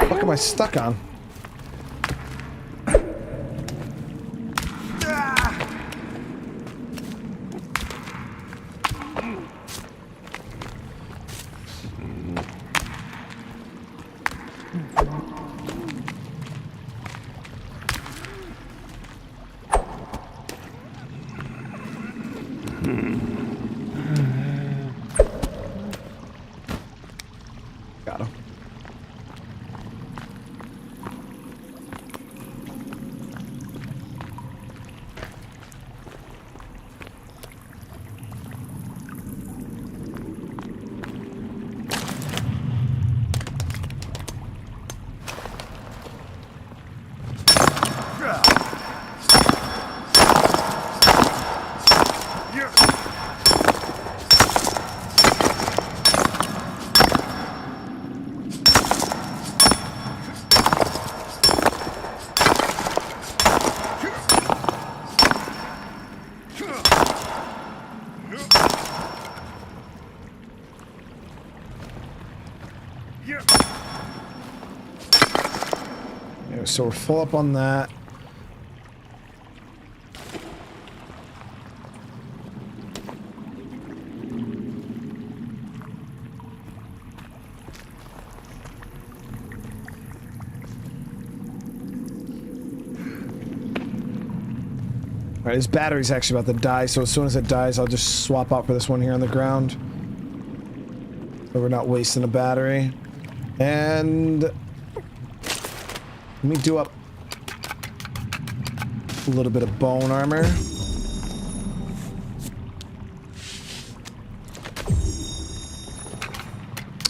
What am I stuck on? Got him. So we're full up on that. All right, his battery's actually about to die, so as soon as it dies, I'll just swap out for this one here on the ground. So we're not wasting a battery. And let me do up a little bit of bone armor.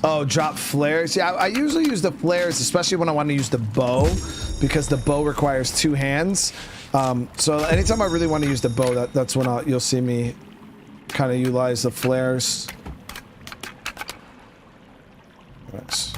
Oh, drop flares. Yeah, I usually use the flares, especially when I want to use the bow, because the bow requires two hands. So anytime I really want to use the bow, that's when you'll see me kind of utilize the flares. Nice.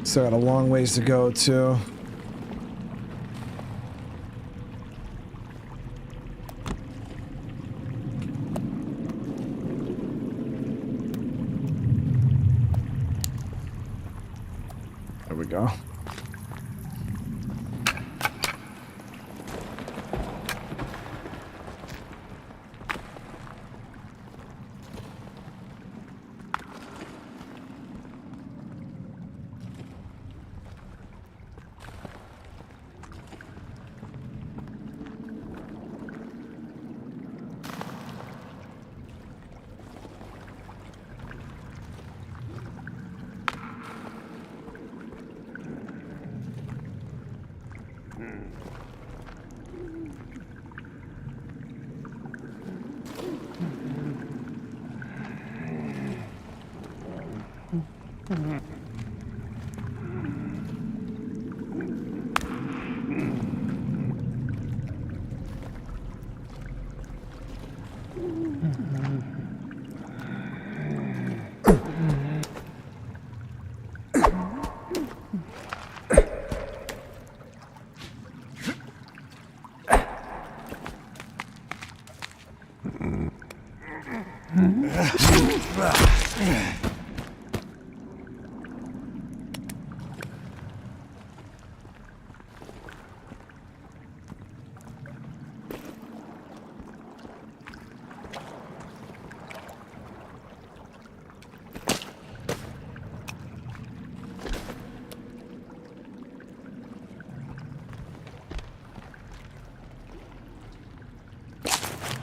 Still got a long ways to go, too. There we go.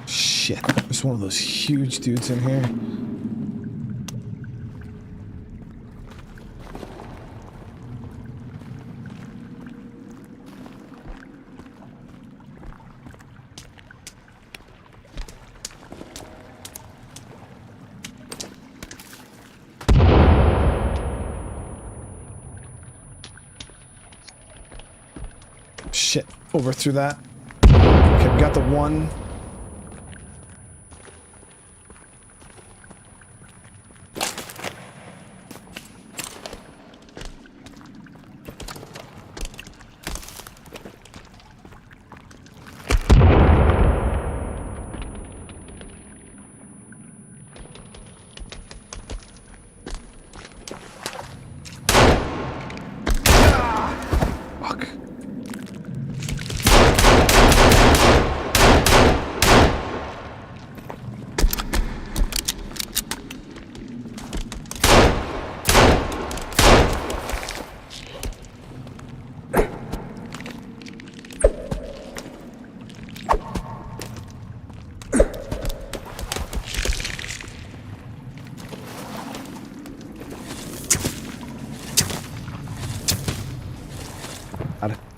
Shit, there's one of those huge dudes in here. shit. Overthrew that. Okay, we got the one.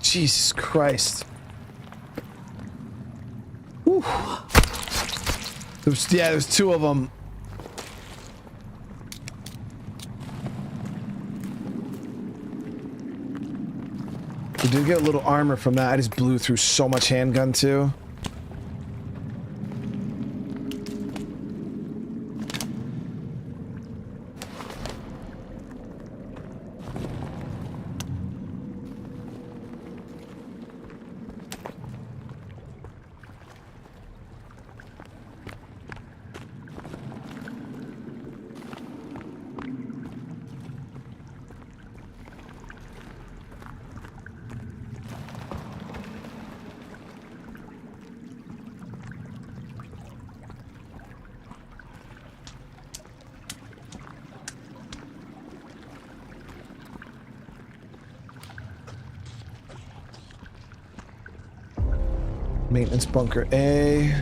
Jesus Christ. Whew. There's two of them. We did get a little armor from that. I just blew through so much handgun too. Maintenance bunker A.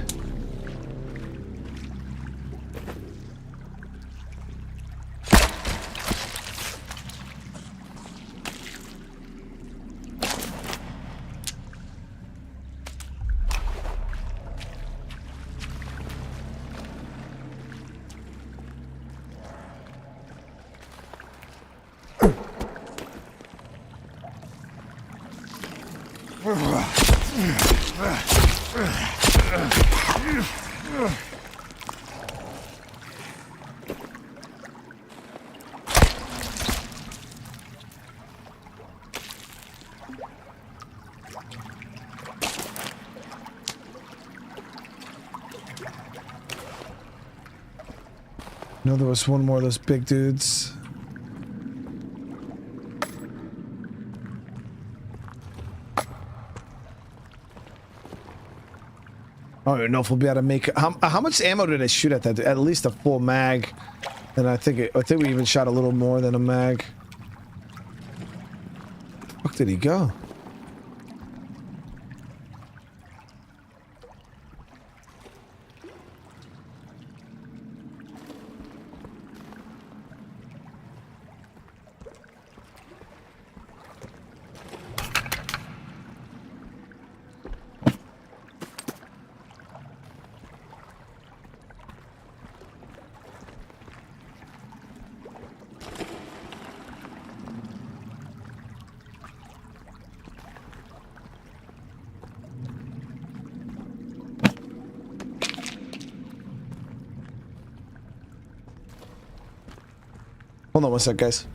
No, there was one more of those big dudes. I don't even know if we'll be able to make it. How much ammo did I shoot at that? At least a full mag. And I think we even shot a little more than a mag. Where the fuck did he go? Hold on one sec, guys.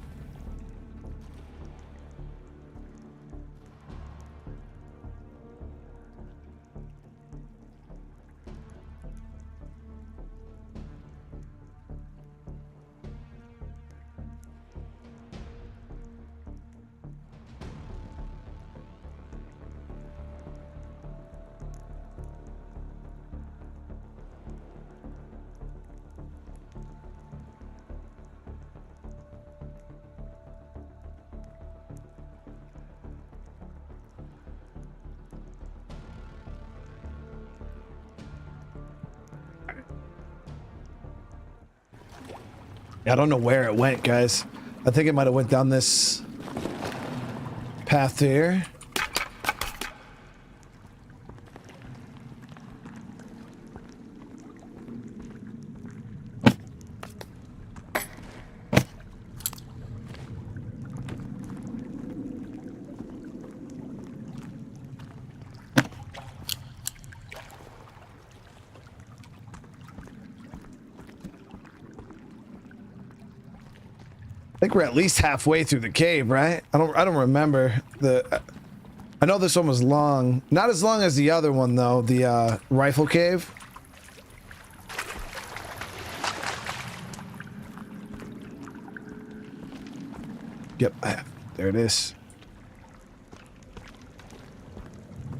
I don't know where it went, guys. I think it might have went down this path here. think we're at least halfway through the cave, right? I don't remember I know this one was long. Not as long as the other one though, the rifle cave. Yep, there it is.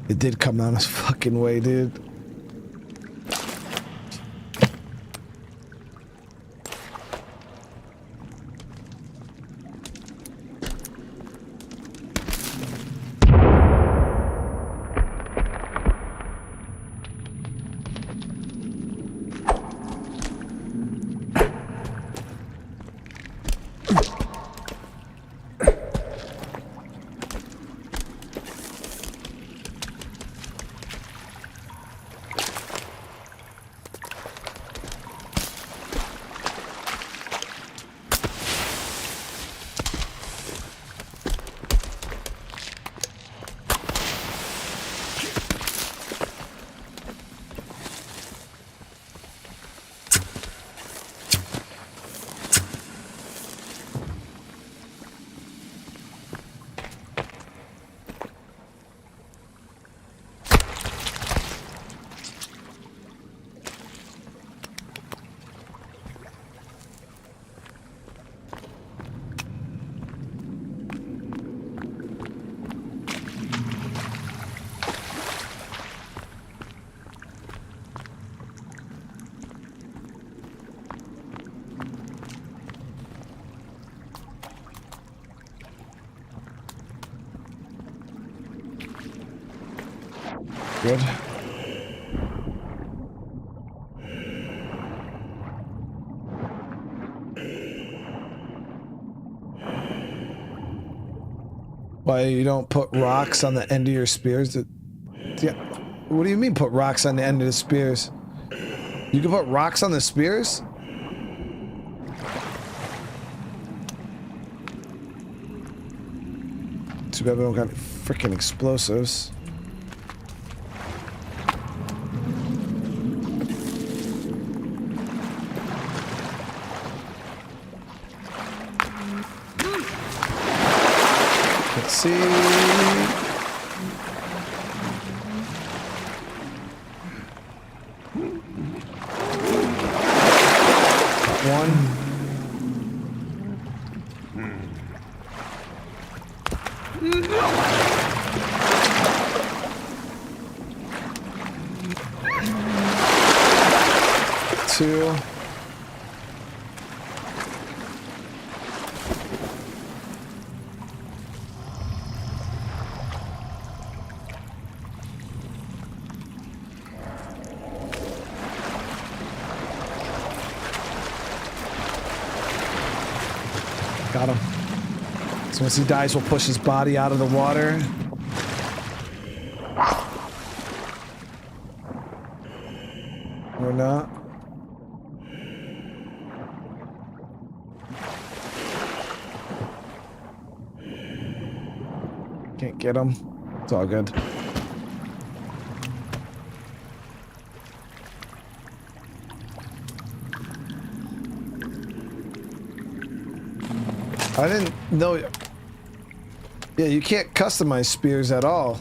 It did come down this fucking way, dude. Good. Why you don't put rocks on the end of your spears? Yeah. What do you mean put rocks on the end of the spears? You can put rocks on the spears? Too bad we don't got freaking explosives. Let's see. One. Two. Got him. So once he dies, we'll push his body out of the water. Or not. Can't get him. It's all good. I didn't know. Yeah, you can't customize spears at all.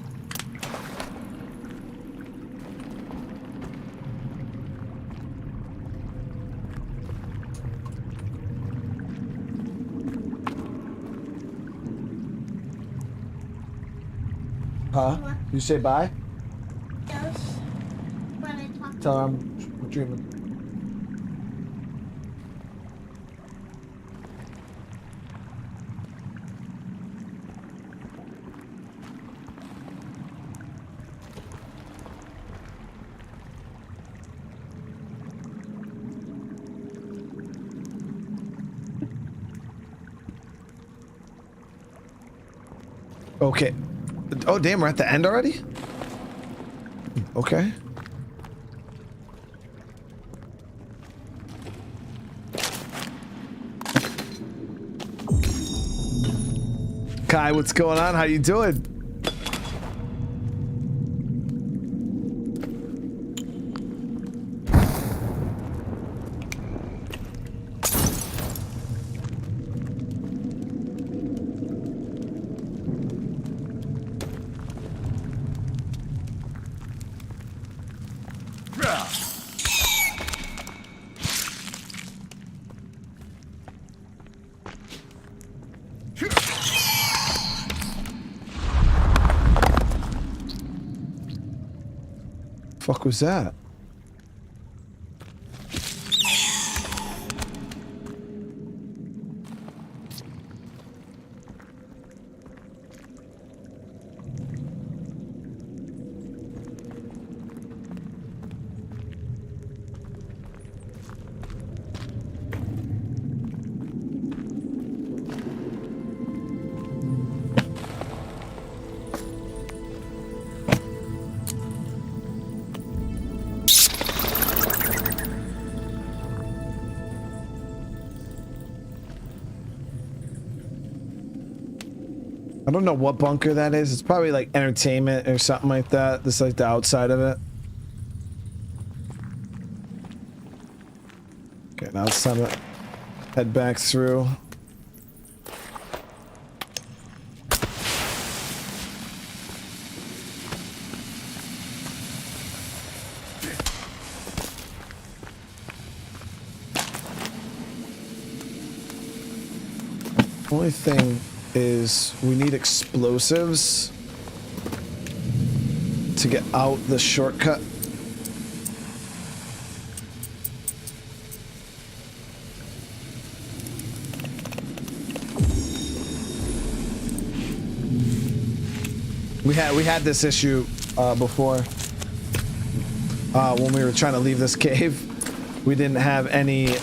Huh? You say bye? Yes. When I talk. Tell her I'm dreaming. Okay. Oh, damn, we're at the end already? Okay. Kai, what's going on? How you doing? Fuck was that? I don't know what bunker that is. It's probably like entertainment or something like that. This is like the outside of it. Okay, now it's time to head back through. Only thing is we need explosives to get out the shortcut. We had this issue before when we were trying to leave this cave. We didn't have any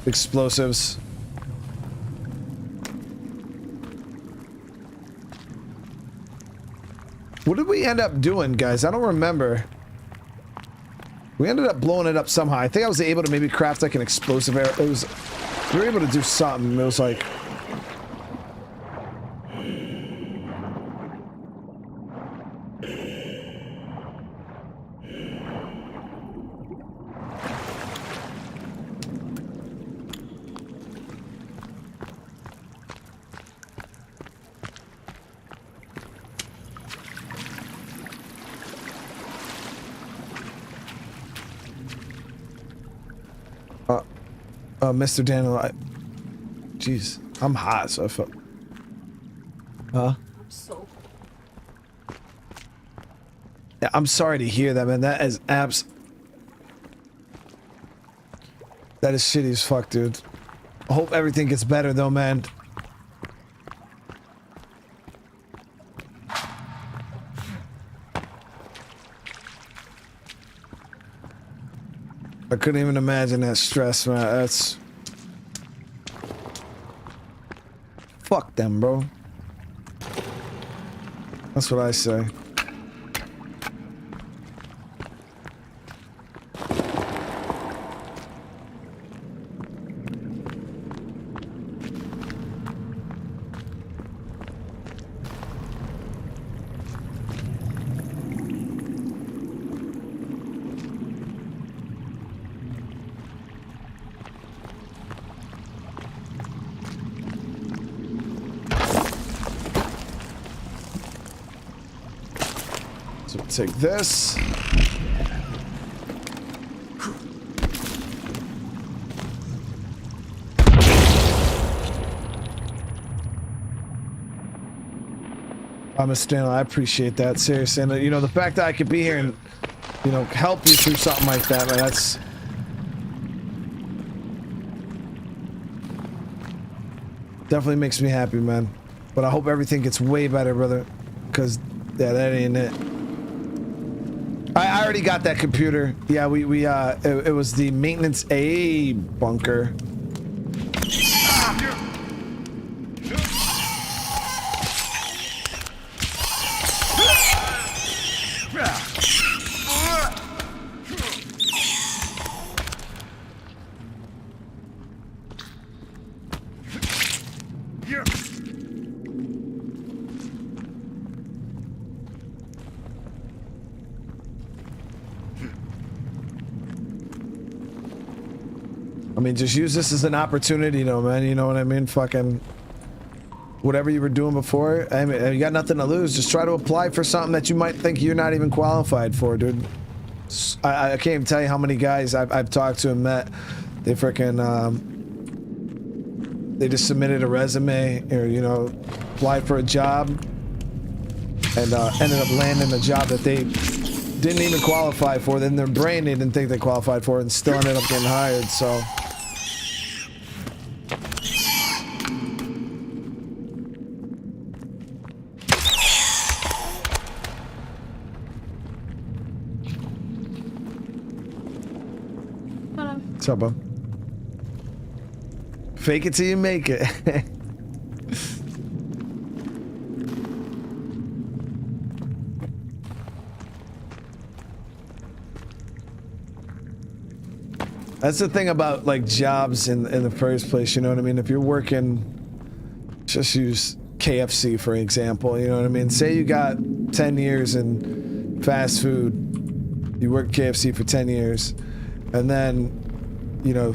explosives. What did we end up doing, guys? I don't remember. We ended up blowing it up somehow. I think I was able to maybe craft like an explosive arrow. It was, we were able to do something. It was like, Mr. Daniel, jeez, I'm hot, so I felt. Huh? I'm so. Yeah, I'm sorry to hear that, man. That is that is shitty as fuck, dude. I hope everything gets better, though, man. I couldn't even imagine that stress, man. That's... Fuck them, bro. That's what I say. Take this. Mr. Stanley, I appreciate that, seriously. And you know, the fact that I could be here and, you know, help you through something like that, man, that's... Definitely makes me happy, man. But I hope everything gets way better, brother. Because, yeah, that ain't it. I already got that computer. Yeah, it was the maintenance A bunker. I mean, just use this as an opportunity, though, man. You know what I mean? Fucking whatever you were doing before. I mean, you got nothing to lose. Just try to apply for something that you might think you're not even qualified for, dude. I can't even tell you how many guys I've talked to and met. They freaking they just submitted a resume or, you know, applied for a job. and ended up landing a job that they didn't even qualify for. Then their brain they didn't think they qualified for, and still ended up getting hired. So. What's up, bro? Fake it till you make it. That's the thing about like jobs in the first place, you know what I mean? If you're working, just use KFC for example, you know what I mean? Say you got 10 years in fast food, you work KFC for 10 years, and then, you know,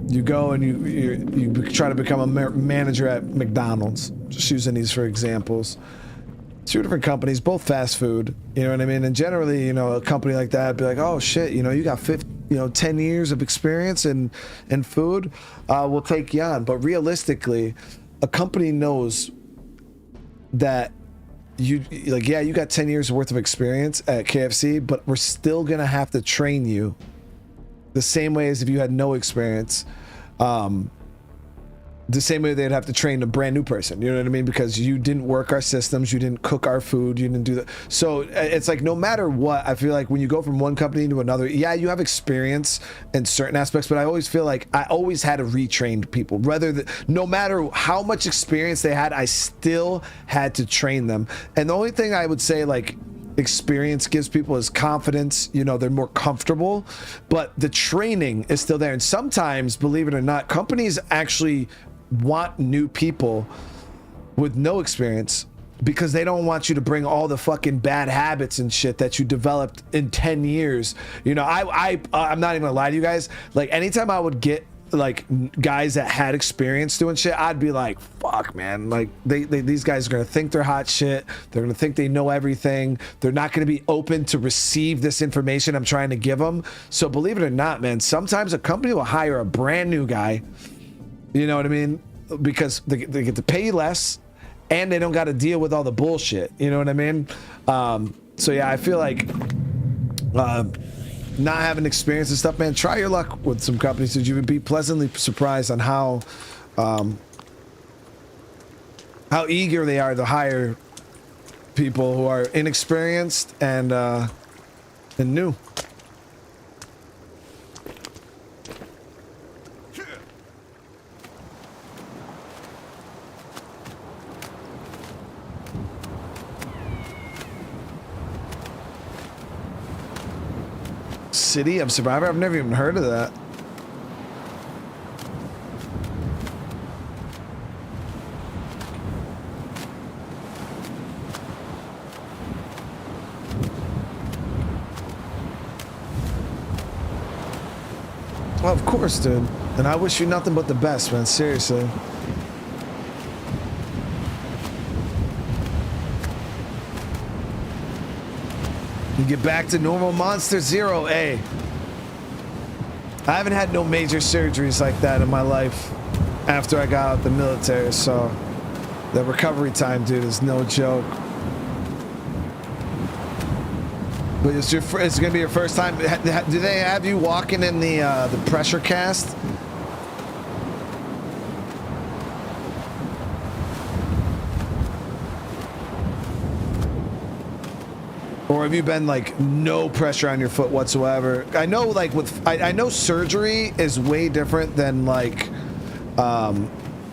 you go and you try to become a manager at McDonald's, just using these for examples. Two different companies, both fast food, you know what I mean? And generally, you know, a company like that would be like, oh shit, you know, you got 10 years of experience in food, we'll take you on. But realistically, a company knows that you got 10 years worth of experience at KFC, but we're still gonna have to train you the same way as if you had no experience. The same way they'd have to train a brand new person, you know what I mean? Because you didn't work our systems, you didn't cook our food, you didn't do that. So it's like no matter what, I feel like when you go from one company to another, yeah, you have experience in certain aspects, but I always feel like I always had to retrain people. No matter how much experience they had, I still had to train them. And the only thing I would say, like, experience gives people is confidence, you know, they're more comfortable, but the training is still there. And sometimes, believe it or not, companies actually want new people with no experience because they don't want you to bring all the fucking bad habits and shit that you developed in 10 years. You know, I'm not even gonna lie to you guys, like anytime I would get like guys that had experience doing shit, I'd be like, fuck man, like these guys are gonna think they're hot shit, they're gonna think they know everything, they're not gonna be open to receive this information I'm trying to give them. So believe it or not, man, sometimes a company will hire a brand new guy, you know what I mean, because they get to pay you less and they don't got to deal with all the bullshit, you know what I mean? So yeah, I feel like not having experience and stuff, man, try your luck with some companies that you would be pleasantly surprised on how eager they are to hire people who are inexperienced and new. City of Survivor? I've never even heard of that. Well, of course, dude. And I wish you nothing but the best, man. Seriously. You get back to normal Monster Zero, hey. I haven't had no major surgeries like that in my life after I got out the military, so the recovery time, dude, is no joke. But it's gonna be your first time. Do they have you walking in the pressure cast? Or have you been like no pressure on your foot whatsoever? I know like I know surgery is way different than like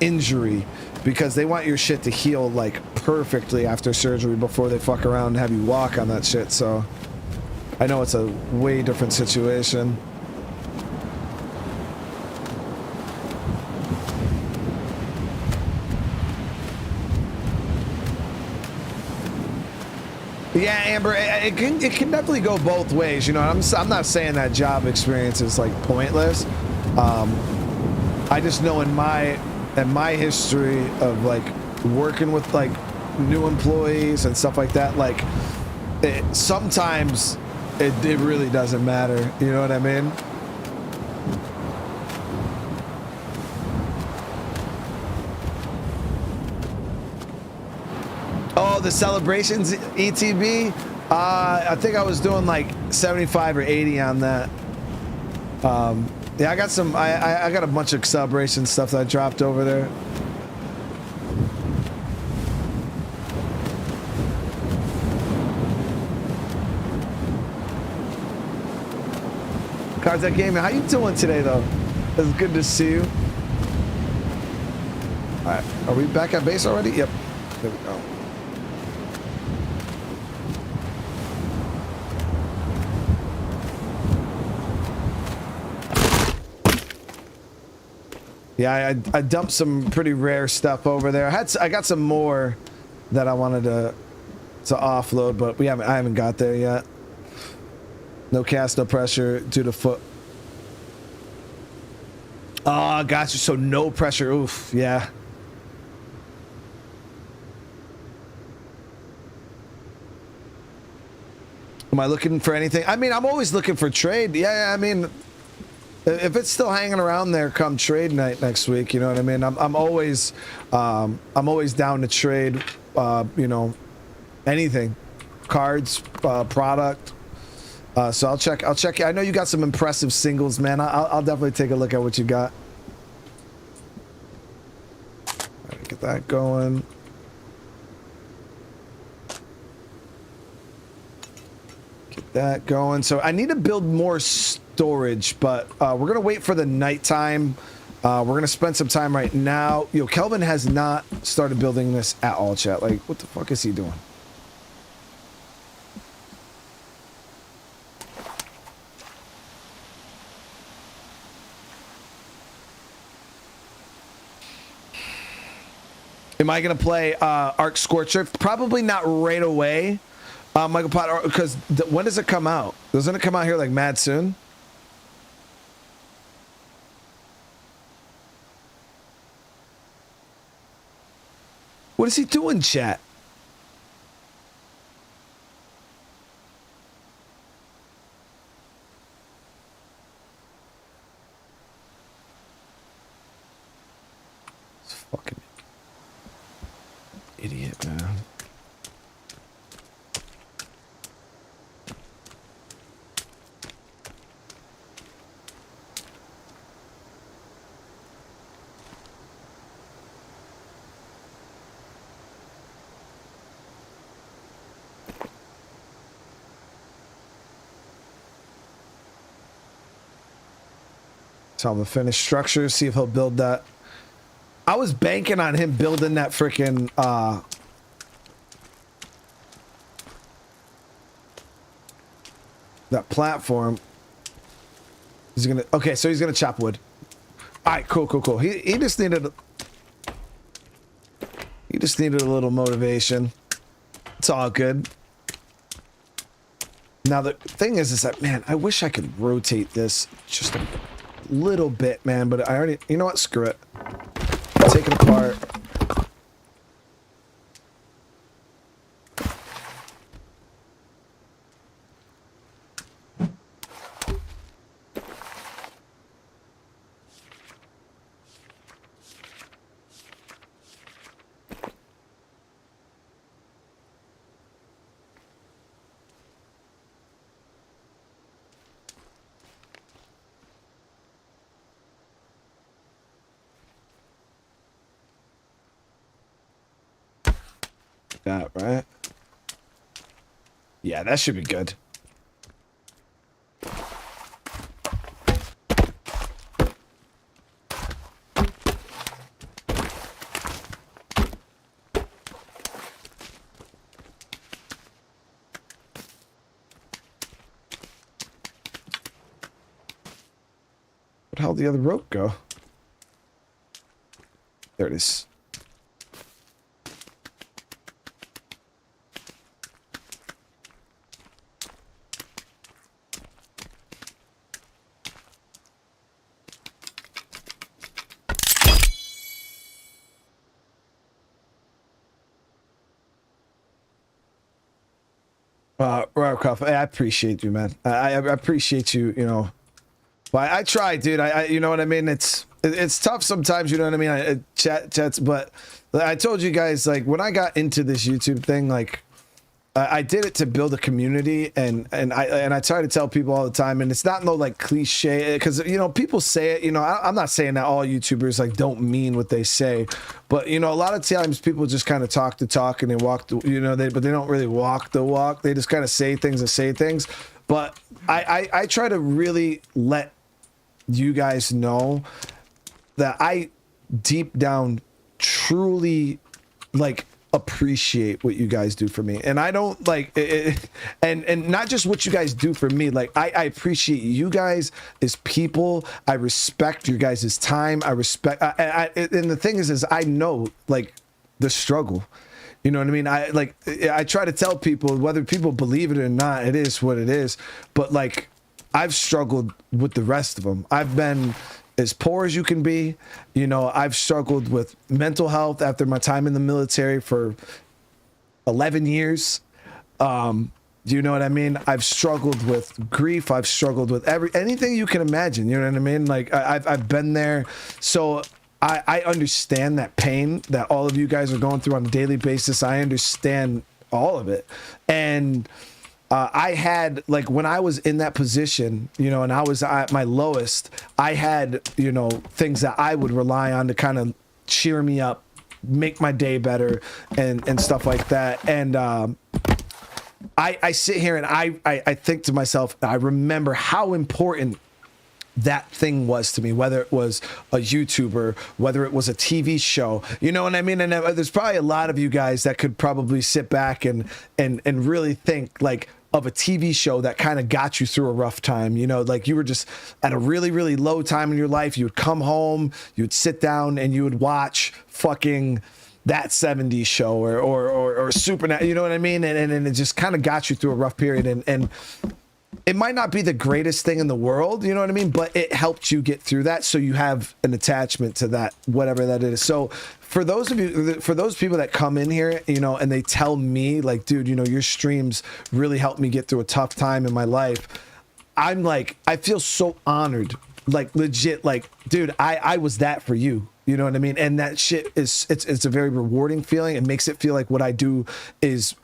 injury, because they want your shit to heal like perfectly after surgery before they fuck around and have you walk on that shit. So I know it's a way different situation. Yeah, Amber, it can definitely go both ways, you know. I'm not saying that job experience is like pointless. I just know in my history of like working with like new employees and stuff like that, like sometimes it really doesn't matter, you know what I mean? Oh, Oh, the celebrations ETB. I think I was doing like 75 or 80 on that. Yeah, I got some. I got a bunch of celebration stuff that I dropped over there. Cards that game. How you doing today, though? It's good to see you. All right, are we back at base already? Yep. There we go. Yeah, I dumped some pretty rare stuff over there. I got some more that I wanted to offload, but I haven't got there yet. No cast, no pressure due to foot. Oh, gotcha. So no pressure. Oof. Yeah. Am I looking for anything? I mean, I'm always looking for trade. Yeah, I mean, if it's still hanging around there come trade night next week, you know what I mean? I'm always down to trade, you know, anything, cards, product. So I'll check. I know you got some impressive singles, man. I'll definitely take a look at what you got. All right, get that going. Get that going. So I need to build more storage, but we're gonna wait for the nighttime. We're gonna spend some time right now. Yo, Kelvin has not started building this at all, chat. Like, what the fuck is he doing? Am I gonna play Arc Scorcher? Probably not right away, Michael Potter, because when does it come out? Doesn't it come out here like mad soon? What is he doing, chat? This fucking idiot, man. Tell him to finish structure, see if he'll build that. I was banking on him building that freaking that platform. He's gonna, okay, so he's gonna chop wood. All right, cool. He just needed a little motivation. It's all good. Now the thing is that, man, I wish I could rotate this just a little bit, man, but I already, you know what, screw it. Take it apart. That, right? Yeah, that should be good. Where'd the hell the other rope go? There it is. Rockcroft, I appreciate you, man. I appreciate you, you know. But I try, dude. You know what I mean? It's it's tough sometimes, you know what I mean? Chats, but I told you guys, like, when I got into this YouTube thing, like, I did it to build a community, and I try to tell people all the time, and it's not no like cliche, because you know people say it. You know, I'm not saying that all YouTubers like don't mean what they say, but you know a lot of times people just kind of talk the talk and they walk the, you know, but they don't really walk the walk. They just kind of say things and say things. But I try to really let you guys know that I deep down truly like appreciate what you guys do for me, and I don't like it, and not just what you guys do for me. Like I appreciate you guys as people. I respect your guys' time. I respect and the thing is I know like the struggle, you know what I mean? I try to tell people, whether people believe it or not, it is what it is. But like I've struggled with the rest of them. I've been as poor as you can be. You know, I've struggled with mental health after my time in the military for 11 years. You know what I mean? I've struggled with grief. I've struggled with anything you can imagine. You know what I mean? Like I've been there. So I understand that pain that all of you guys are going through on a daily basis. I understand all of it. And I had, like, when I was in that position, you know, and I was at my lowest, I had, you know, things that I would rely on to kind of cheer me up, make my day better, and stuff like that. And I sit here and I think to myself, I remember how important that thing was to me, whether it was a YouTuber, whether it was a TV show, you know what I mean? And there's probably a lot of you guys that could probably sit back and really think like of a TV show that kind of got you through a rough time. You know, like you were just at a really, really low time in your life. You would come home, you would sit down and you would watch fucking That 70s Show or Supernatural, you know what I mean? And it just kind of got you through a rough period. And it might not be the greatest thing in the world, you know what I mean? But it helped you get through that, so you have an attachment to that, whatever that is. So for those of you, for those people that come in here, you know, and they tell me like, dude, you know, your streams really helped me get through a tough time in my life, I'm like, I feel so honored, like legit, like, dude, I was that for you. You know what I mean? And that shit it's a very rewarding feeling. It makes it feel like what I do is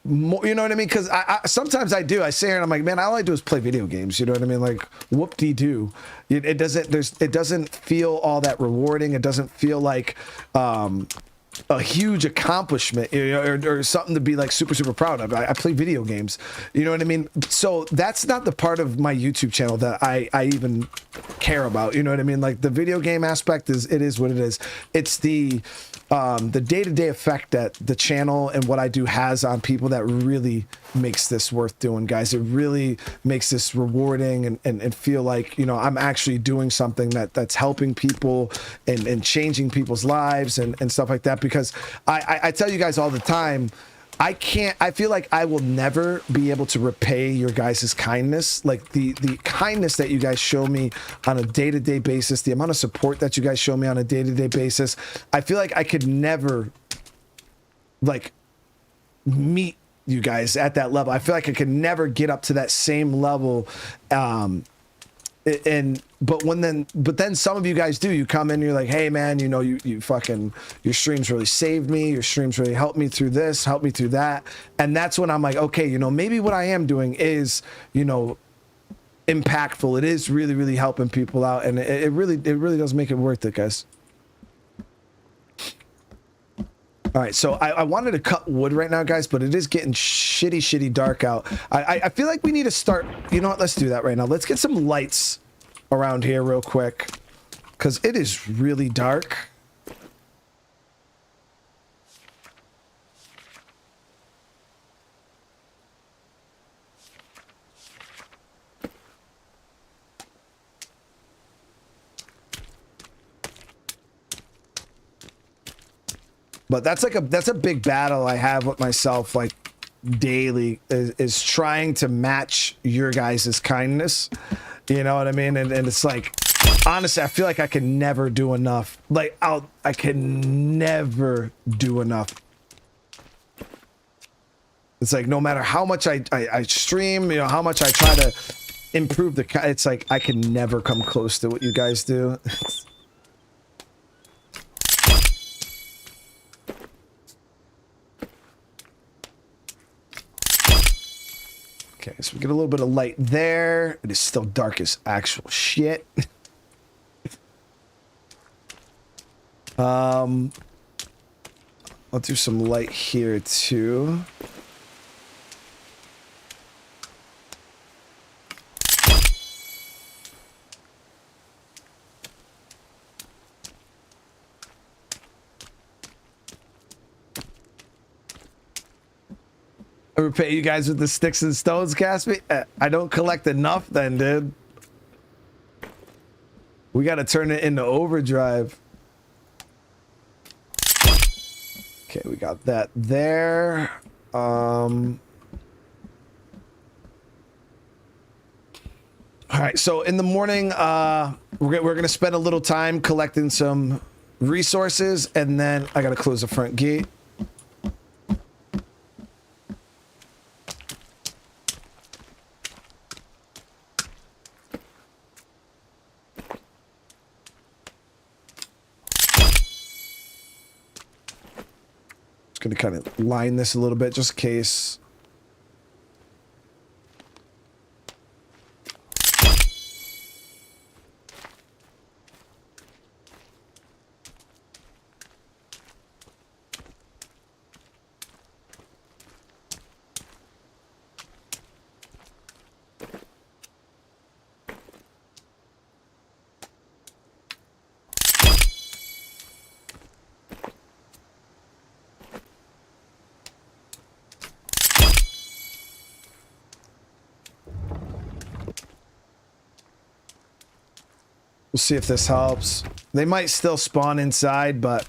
more, you know what I mean? Because I sometimes I sit here and I'm like, man, all I do is play video games. You know what I mean? Like, whoop-de-doo. It doesn't feel all that rewarding. It doesn't feel like a huge accomplishment, you know, or something to be like super, super proud of. I play video games. You know what I mean? So that's not the part of my YouTube channel that I even care about. You know what I mean? Like the video game aspect is what it is. It's the day-to-day effect that the channel and what I do has on people that really makes this worth doing, guys. It really makes this rewarding and feel like, you know, I'm actually doing something that's helping people and changing people's lives and stuff like that. Because I tell you guys all the time, I feel like I will never be able to repay your guys' kindness. Like the kindness that you guys show me on a day-to-day basis, the amount of support that you guys show me on a day-to-day basis, I feel like I could never like meet you guys at that level. I feel like I could never get up to that same level. But then some of you guys do. You come in, you're like, hey man, you know, you fucking, your streams really saved me. Your streams really helped me through this, helped me through that. And that's when I'm like, okay, you know, maybe what I am doing is, you know, impactful. It is really, really helping people out. And it really does make it worth it, guys. All right, so I wanted to cut wood right now, guys, but it is getting shitty dark out. I feel like we need to start, you know what, let's do that right now. Let's get some lights around here real quick, because it is really dark. But that's a big battle I have with myself, like daily, is trying to match your guys' kindness. You know what I mean? And it's like, honestly, I feel like I can never do enough. Like I can never do enough. It's like no matter how much I stream, you know, how much I try to improve the. It's like I can never come close to what you guys do. Okay, so we get a little bit of light there. It is still dark as actual shit. I'll do some light here too. I repay you guys with the sticks and stones, Caspi. I don't collect enough then, dude. We got to turn it into overdrive. Okay, we got that there. All right, so in the morning, we're going to spend a little time collecting some resources, and then I got to close the front gate. Going to kind of line this a little bit just in case. We'll see if this helps. They might still spawn inside, but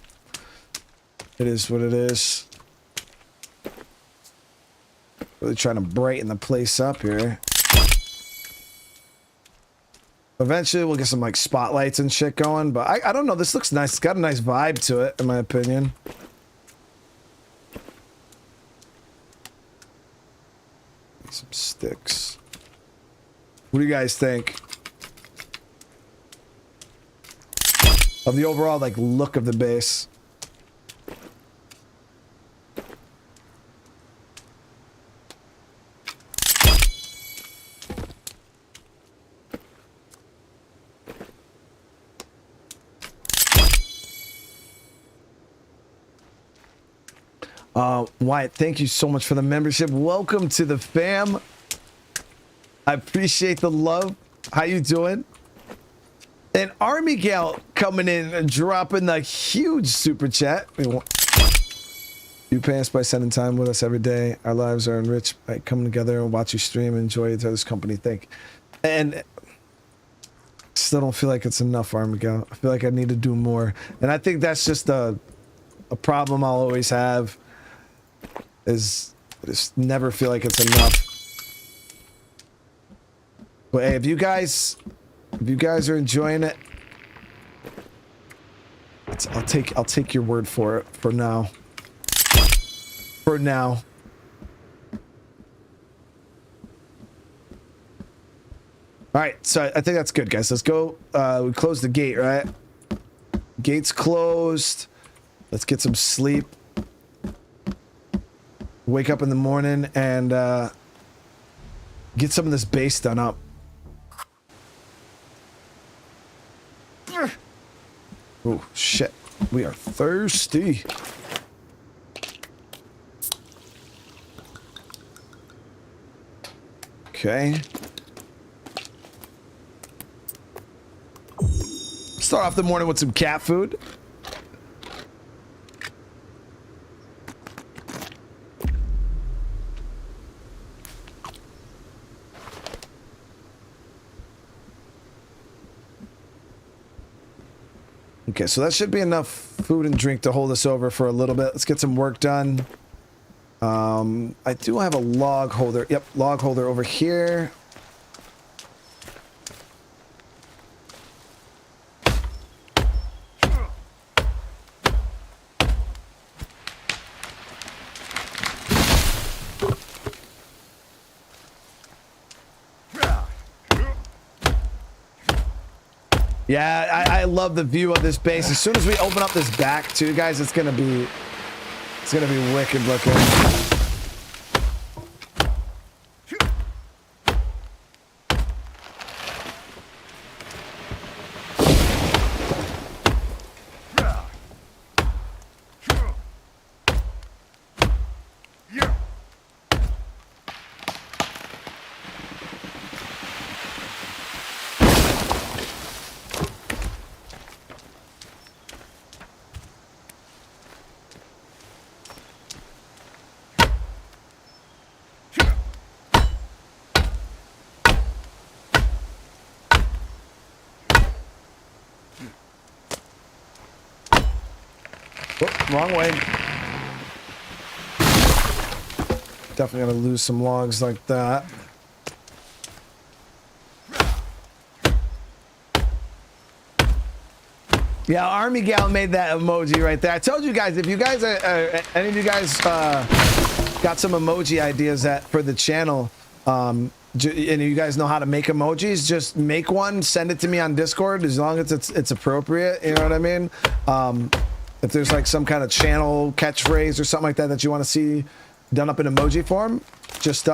it is what it is. Really trying to brighten the place up here. Eventually we'll get some like spotlights and shit going, but I don't know. This looks nice. It's got a nice vibe to it, in my opinion. Some sticks. What do you guys think? Of the overall like look of the base. Wyatt, thank you so much for the membership. Welcome to the fam. I appreciate the love. How you doing? And Army Gal coming in and dropping the huge super chat. You pay us by spending time with us every day. Our lives are enriched by coming together and watch you stream and enjoy each other's company. Thank you. And still don't feel like it's enough, Army Gal. I feel like I need to do more. And I think that's just a problem I'll always have. Is I just never feel like it's enough. But hey, if you guys are enjoying it, I'll take your word for it for now. For now. All right, so I think that's good, guys. Let's go. We closed the gate, right? Gate's closed. Let's get some sleep. Wake up in the morning and get some of this base done up. Oh, shit. We are thirsty. Okay. Start off the morning with some cat food. Okay, so that should be enough food and drink to hold us over for a little bit. Let's get some work done. I do have a log holder. Yep, log holder over here. Yeah, I love the view of this base. As soon as we open up this back too, guys, it's gonna be wicked looking. Wrong way. Definitely gonna lose some logs like that. Yeah, Army Gal made that emoji right there. I told you guys, if you guys, any of you guys got some emoji ideas for the channel, and you guys know how to make emojis, just make one, send it to me on Discord, as long as it's appropriate, you know what I mean? If there's like some kind of channel catchphrase or something like that you want to see done up in emoji form, just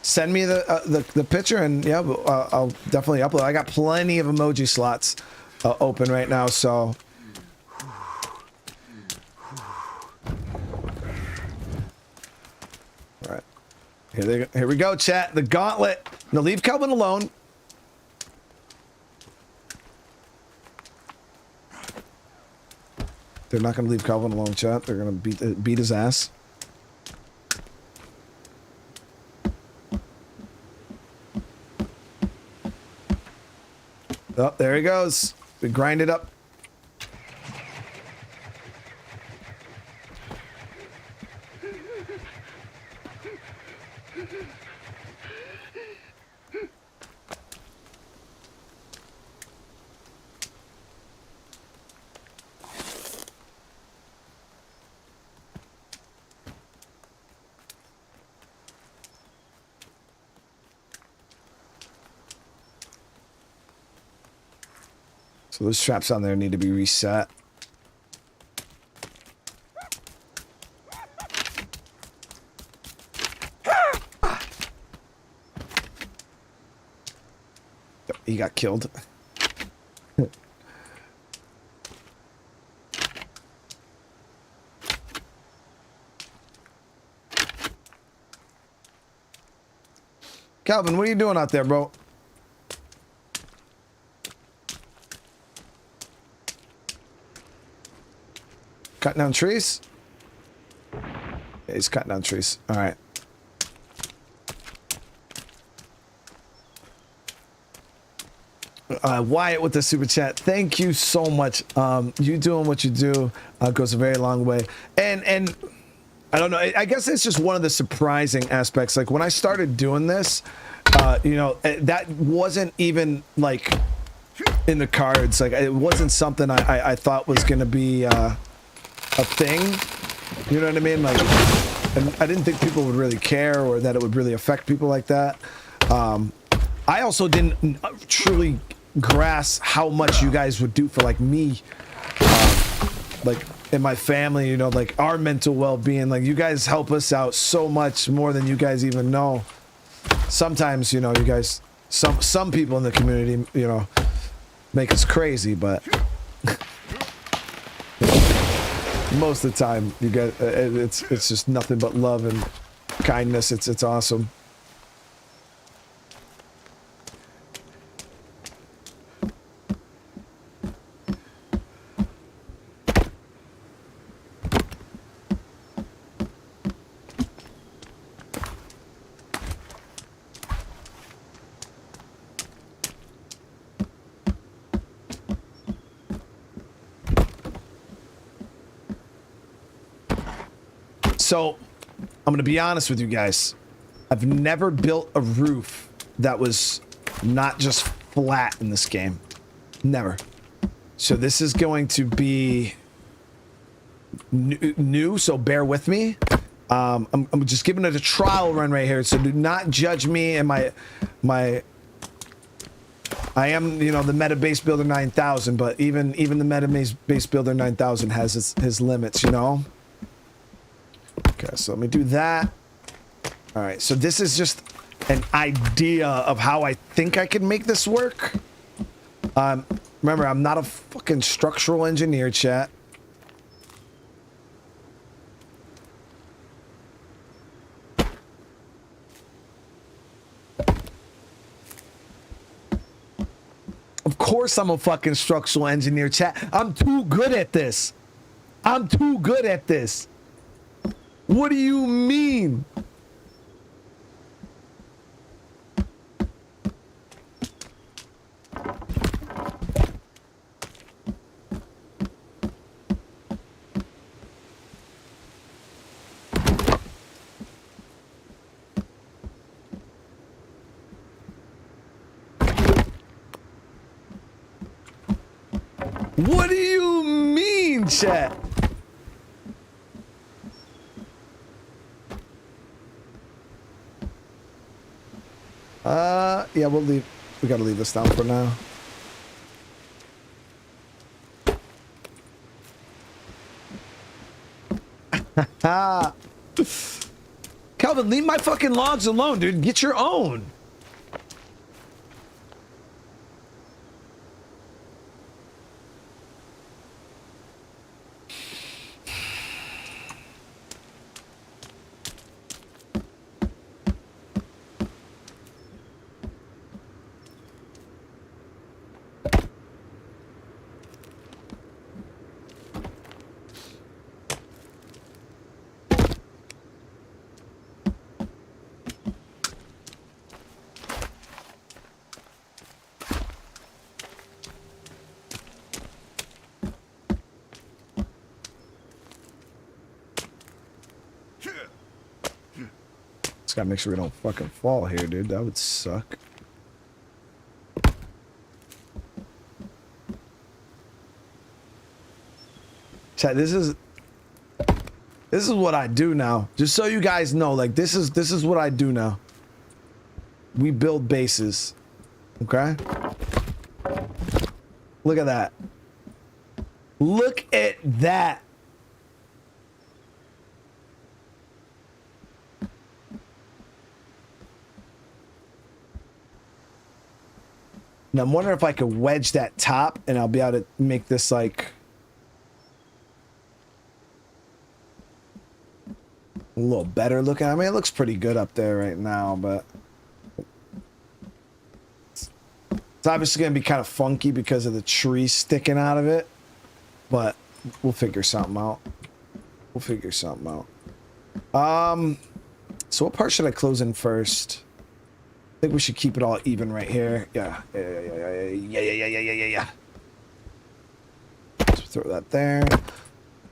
send me the picture, and yeah, I'll definitely upload. I got plenty of emoji slots open right now, so. All right, here we go, chat. The gauntlet. Now leave Kelvin alone. They're not going to leave Calvin alone, chat. They're going to beat his ass. Oh, there he goes. We grind it up. So those straps on there need to be reset. He got killed. Calvin, what are you doing out there, bro? Cutting down trees? Yeah, he's cutting down trees. All right. Wyatt with the super chat. Thank you so much. You doing what you do goes a very long way. And I don't know. I guess it's just one of the surprising aspects. Like when I started doing this, you know, that wasn't even like in the cards. Like it wasn't something I thought was going to be a thing, you know what I mean? Like, and I didn't think people would really care, or that it would really affect people like that. I also didn't truly grasp how much you guys would do for like me, like in my family, you know, like our mental well-being. Like you guys help us out so much more than you guys even know. Sometimes, you know, you guys, some people in the community, you know, make us crazy, but most of the time you get it's just nothing but love and kindness. It's awesome. So, I'm gonna be honest with you guys. I've never built a roof that was not just flat in this game. Never. So this is going to be new, so bear with me. I'm just giving it a trial run right here, so do not judge me and my I am, you know, the Meta Base Builder 9000, but even the Meta Base Builder 9000 has his limits, you know? Okay, so let me do that. All right, so this is just an idea of how I think I can make this work. Remember, I'm not a fucking structural engineer, chat. Of course I'm a fucking structural engineer, chat. I'm too good at this. I'm too good at this. What do you mean? What do you mean, chat? Yeah, we'll leave. We gotta leave this down for now. Calvin, leave my fucking logs alone, dude. Get your own. Just gotta make sure we don't fucking fall here, dude. That would suck. Chat, this is what I do now. Just so you guys know, like this is what I do now. We build bases. Okay? Look at that. Look at that. Now I'm wondering if I could wedge that top and I'll be able to make this like a little better looking. I mean, it looks pretty good up there right now, but it's obviously going to be kind of funky because of the tree sticking out of it, but we'll figure something out. We'll figure something out. So what part should I close in first? I think we should keep it all even right here. Yeah. So throw that there.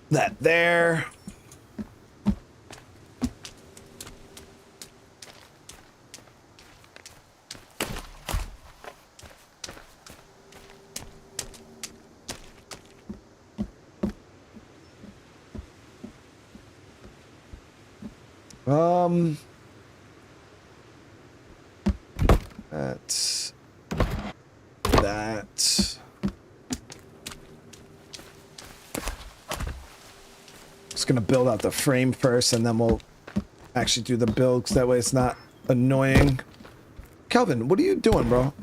That there. That. Just gonna build out the frame first, and then we'll actually do the build, because that way it's not annoying. Kelvin, what are you doing, bro?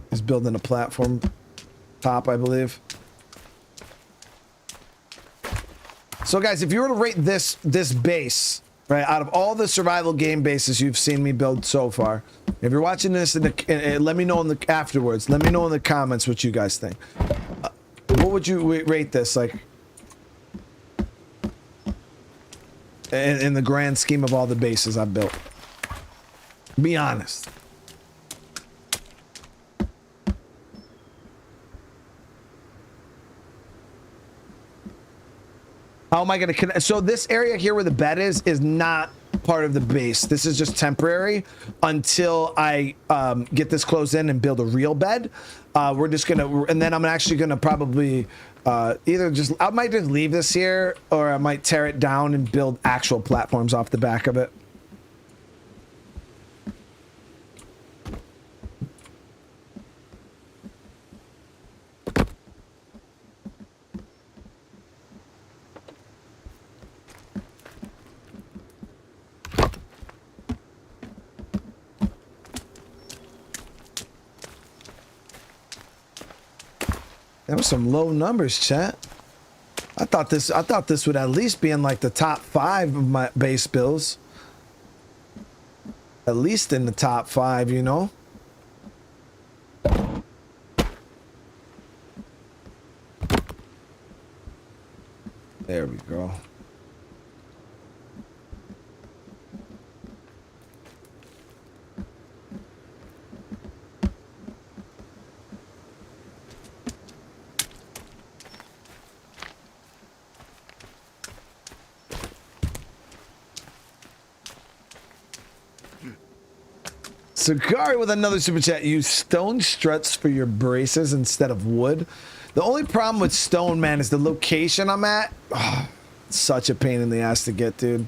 He's building a platform top, I believe. So guys, if you were to rate this base, right, out of all the survival game bases you've seen me build so far, if you're watching this let me know in the afterwards, let me know in the comments what you guys think. What would you rate this, like, in the grand scheme of all the bases I've built? Be honest. How am I going to connect? So this area here where the bed is not part of the base. This is just temporary until I get this closed in and build a real bed. We're just going to, and then I'm actually going to probably either just, I might just leave this here, or I might tear it down and build actual platforms off the back of it. There were some low numbers, chat. I thought this would at least be in like the top 5 of my base bills. At least in the top 5, you know? There we go. Sagari with another super chat. Use stone struts for your braces instead of wood. The only problem with stone, man, is the location I'm at. Oh, it's such a pain in the ass to get, dude.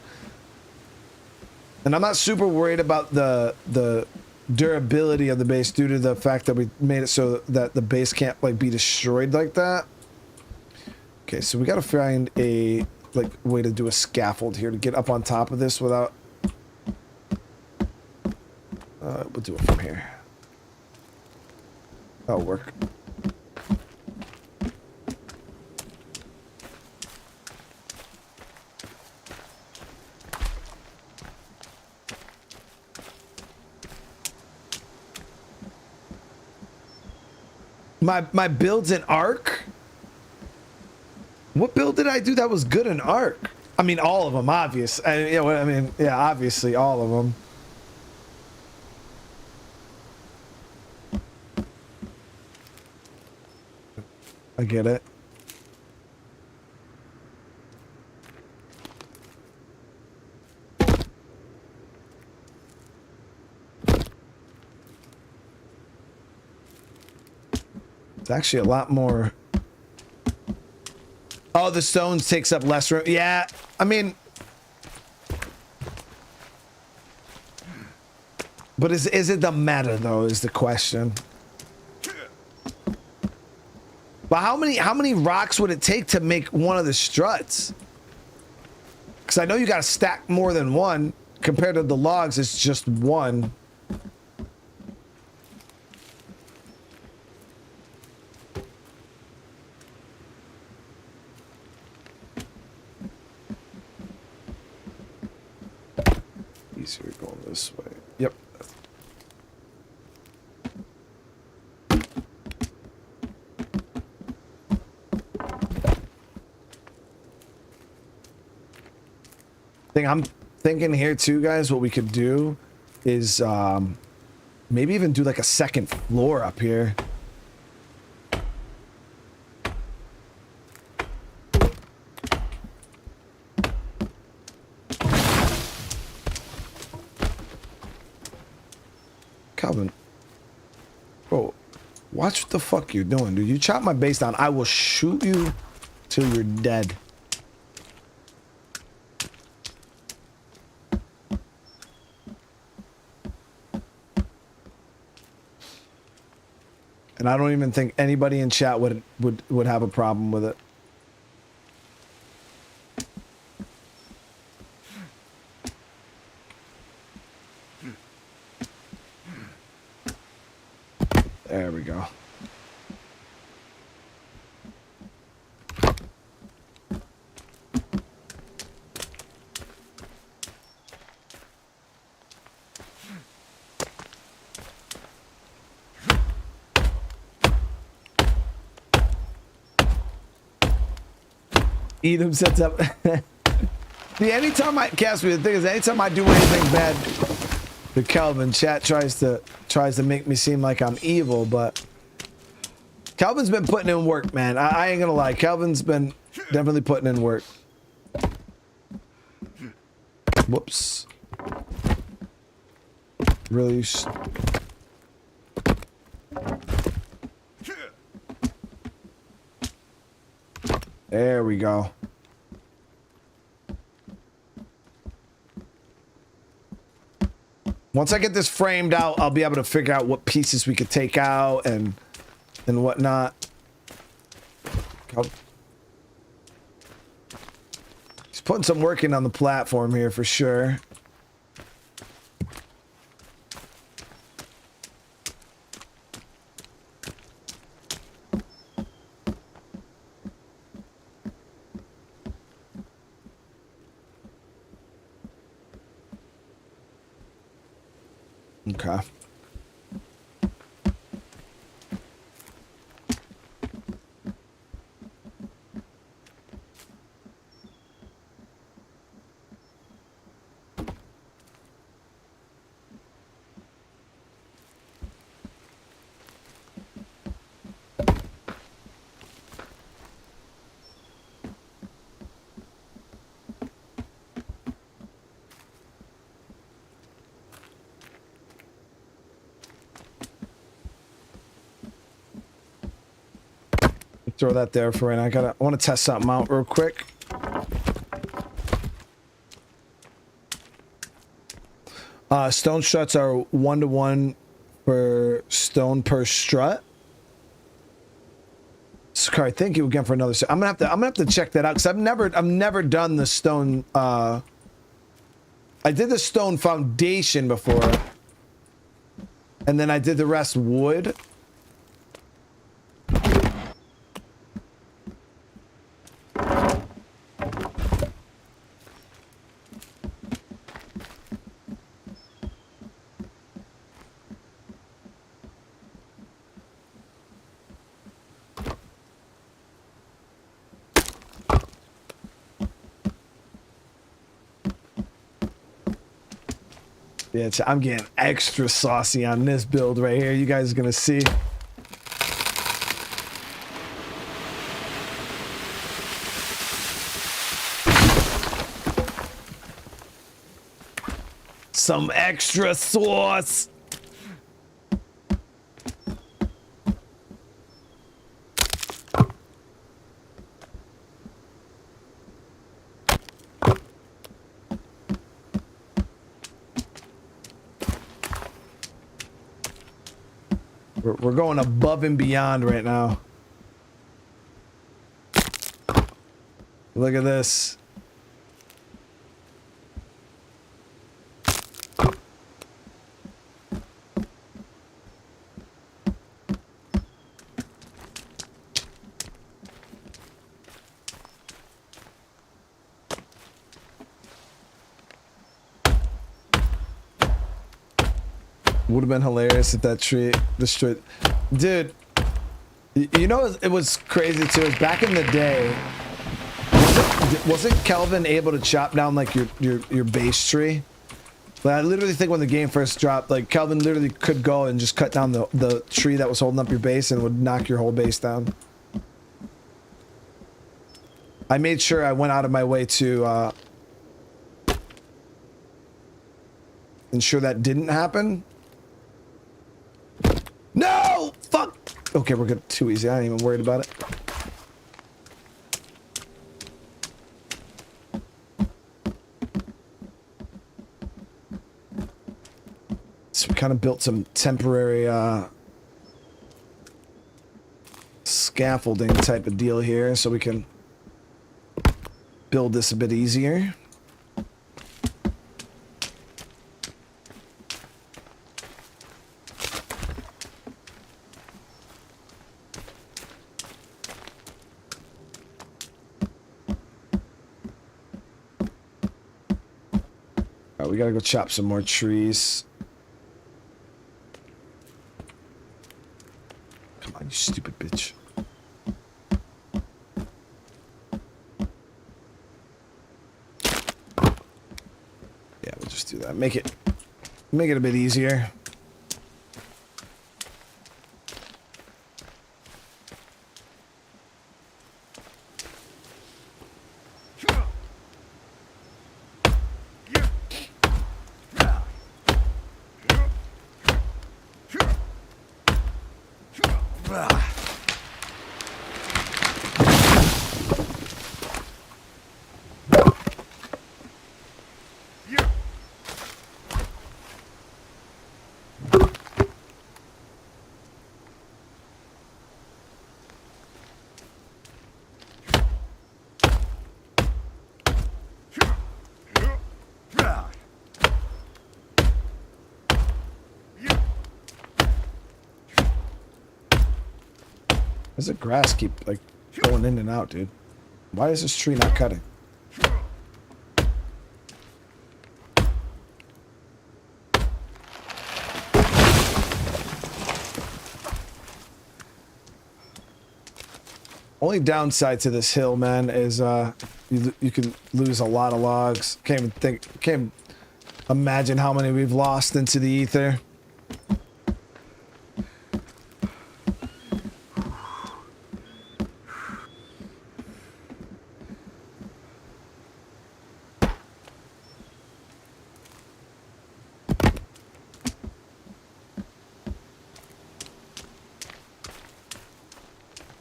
And I'm not super worried about the durability of the base due to the fact that we made it so that the base can't like be destroyed like that. Okay, so we got to find a like way to do a scaffold here to get up on top of this without. We'll do it from here. That'll work. My build's in Arc? What build did I do that was good in Arc? I mean, all of them, obvious. You know, I mean, yeah, obviously, all of them. I get it. It's actually a lot more. Oh, the stones takes up less room. Yeah, I mean, but is it the meta though? Is the question. But how many rocks would it take to make one of the struts? Because I know you got to stack more than one. Compared to the logs, it's just one. Easier going this way. Yep. I'm thinking here too, guys, what we could do is maybe even do like a second floor up here. Calvin, bro, watch what the fuck you're doing, dude. You chop my base down, I will shoot you till you're dead. And I don't even think anybody in chat would have a problem with it. There we go. Edom sets up. See, anytime I cast me, the thing is, anytime I do anything bad to Calvin, chat tries to make me seem like I'm evil, but Calvin's been putting in work, man. I ain't gonna lie. Calvin's been definitely putting in work. Whoops. Really. There we go. Once I get this framed out, I'll be able to figure out what pieces we could take out and whatnot. He's putting some work in on the platform here for sure. Okay. Throw that there for right now. I want to test something out real quick. Stone struts are 1-to-1 for stone per strut. Sorry, thank you again for another. I'm gonna have to check that out because I've never done the stone. I did the stone foundation before, and then I did the rest wood. Yeah, I'm getting extra saucy on this build right here. You guys are gonna see. Some extra sauce. We're going above and beyond right now. Look at this. Would have been hilarious if that tree, dude. You know, it was crazy too. It was back in the day. Wasn't Kelvin able to chop down like your base tree? Like, I literally think when the game first dropped, like Kelvin literally could go and just cut down the tree that was holding up your base and would knock your whole base down. I made sure I went out of my way to ensure that didn't happen. No! Fuck! Okay, we're good. Too easy. I ain't even worried about it. So we kind of built some temporary scaffolding type of deal here so we can build this a bit easier. We gotta go chop some more trees. Come on, you stupid bitch. Yeah, we'll just do that. Make it a bit easier. Does the grass keep like going in and out, dude? Why is this tree not cutting? Only downside to this hill, man, is you can lose a lot of logs. Can't imagine how many we've lost into the ether.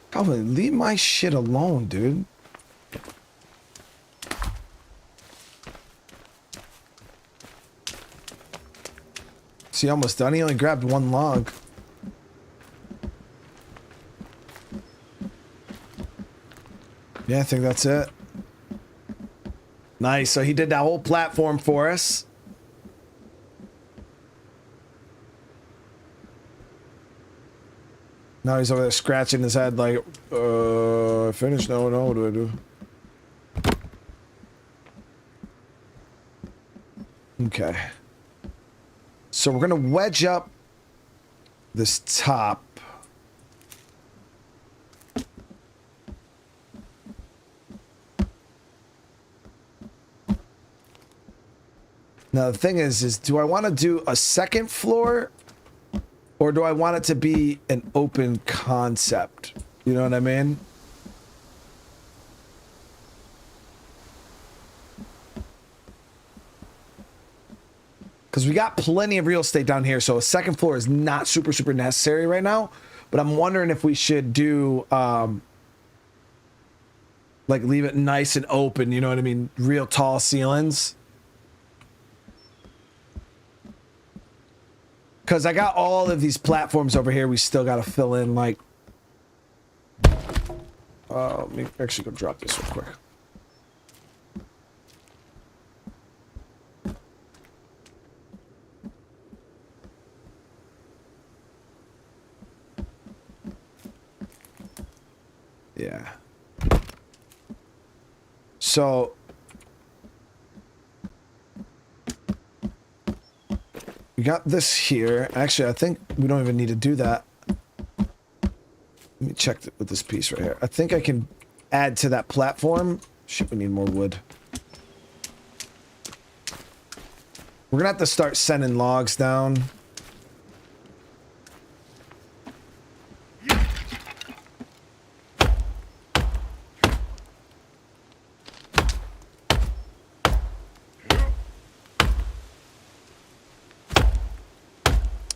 Calvin, leave my shit alone, dude. See, almost done. He only grabbed one log. Yeah, I think that's it. Nice. So he did that whole platform for us. Now he's over there scratching his head like, finished? No, what do I do? Okay. So we're going to wedge up this top. Now the thing is do I want to do a second floor? Or do I want it to be an open concept? You know what I mean? Because we got plenty of real estate down here, so a second floor is not super necessary right now. But I'm wondering if we should do, like, leave it nice and open, you know what I mean? Real tall ceilings. Because I got all of these platforms over here we still got to fill in, like... let me actually go drop this real quick. Yeah. So... we got this here. Actually, I think we don't even need to do that. Let me check with this piece right here. I think I can add to that platform. Shit, we need more wood. We're gonna have to start sending logs down.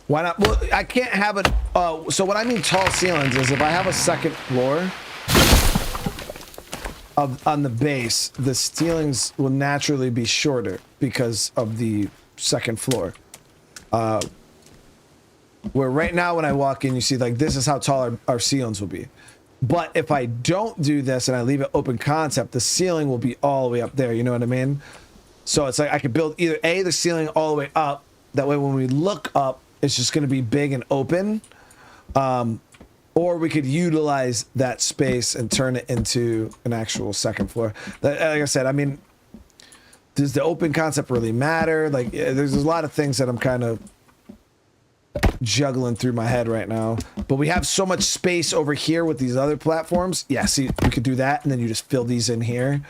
Why not? Well, I can't have it. So what I mean tall ceilings is if I have a second floor on the base, the ceilings will naturally be shorter because of the second floor. Where right now when I walk in, you see like this is how tall our ceilings will be. But if I don't do this and I leave it open concept, the ceiling will be all the way up there. You know what I mean? So it's like I could build either the ceiling all the way up. That way when we look up, it's just going to be big and open. Or we could utilize that space and turn it into an actual second floor. Like I said, I mean, does the open concept really matter? Like, there's a lot of things that I'm kind of juggling through my head right now. But we have so much space over here with these other platforms. Yeah, see, we could do that, and then you just fill these in here.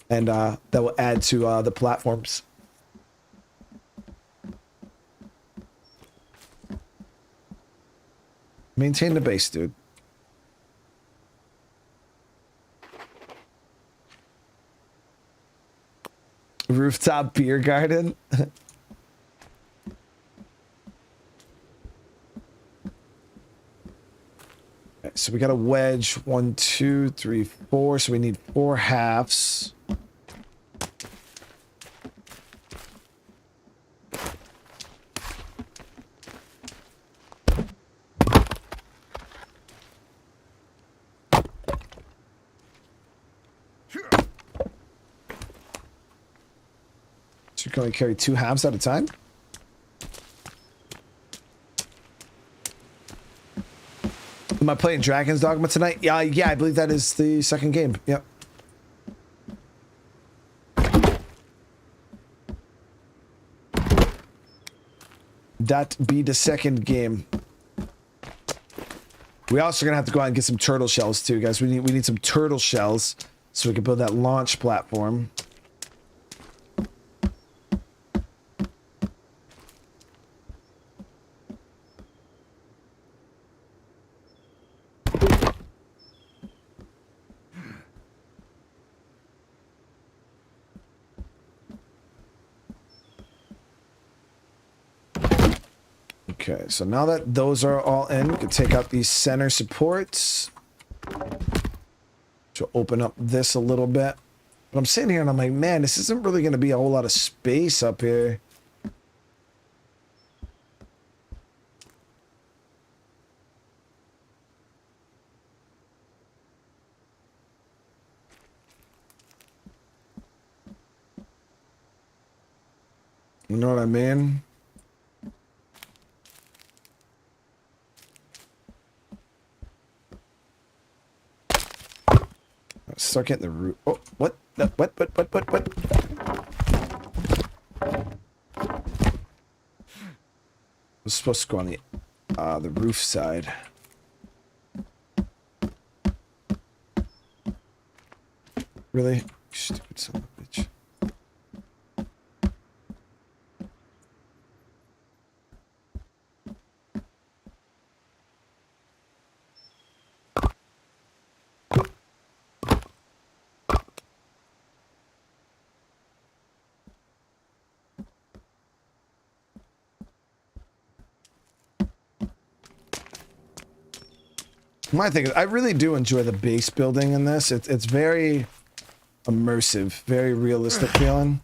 And that will add to the platforms. Maintain the base, dude. Rooftop beer garden. So we got a wedge. 1, 2, 3, 4. So we need 4 halves. So you can only carry 2 halves at a time. Am I playing Dragon's Dogma tonight? Yeah, I believe that is the second game. Yep. That be the second game. We also gonna have to go out and get some turtle shells too, guys. We need some turtle shells so we can build that launch platform. Okay, so now that those are all in, we can take out these center supports. To open up this a little bit. But I'm sitting here and I'm like, man, this isn't really going to be a whole lot of space up here. You know what I mean? Start getting the root. Oh, what? What? It was supposed to go on the roof side. Really? Stupid son of a bitch. My thing is, I really do enjoy the base building in this. It's very immersive, very realistic feeling.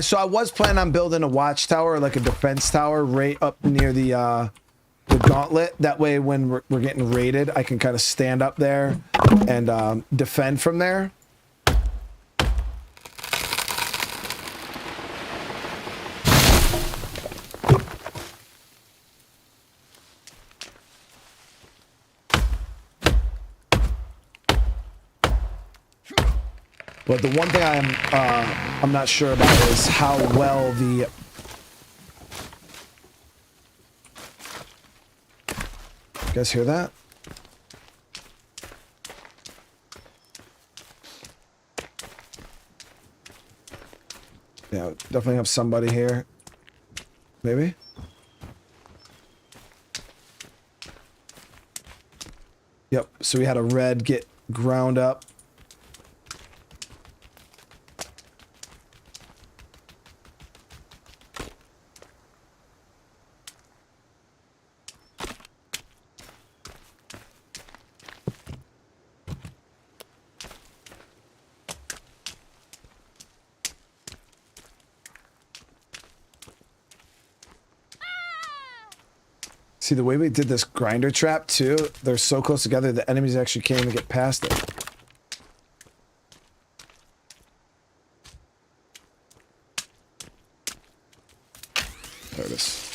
So I was planning on building a watchtower, like a defense tower, right up near the gauntlet. That way, when we're getting raided, I can kind of stand up there and defend from there. But the one thing I'm not sure about is how well the you guys hear that? Yeah, definitely have somebody here. Maybe. Yep. So we had a red get ground up. See, the way we did this grinder trap, too, they're so close together, the enemies actually can't even get past it. There it is.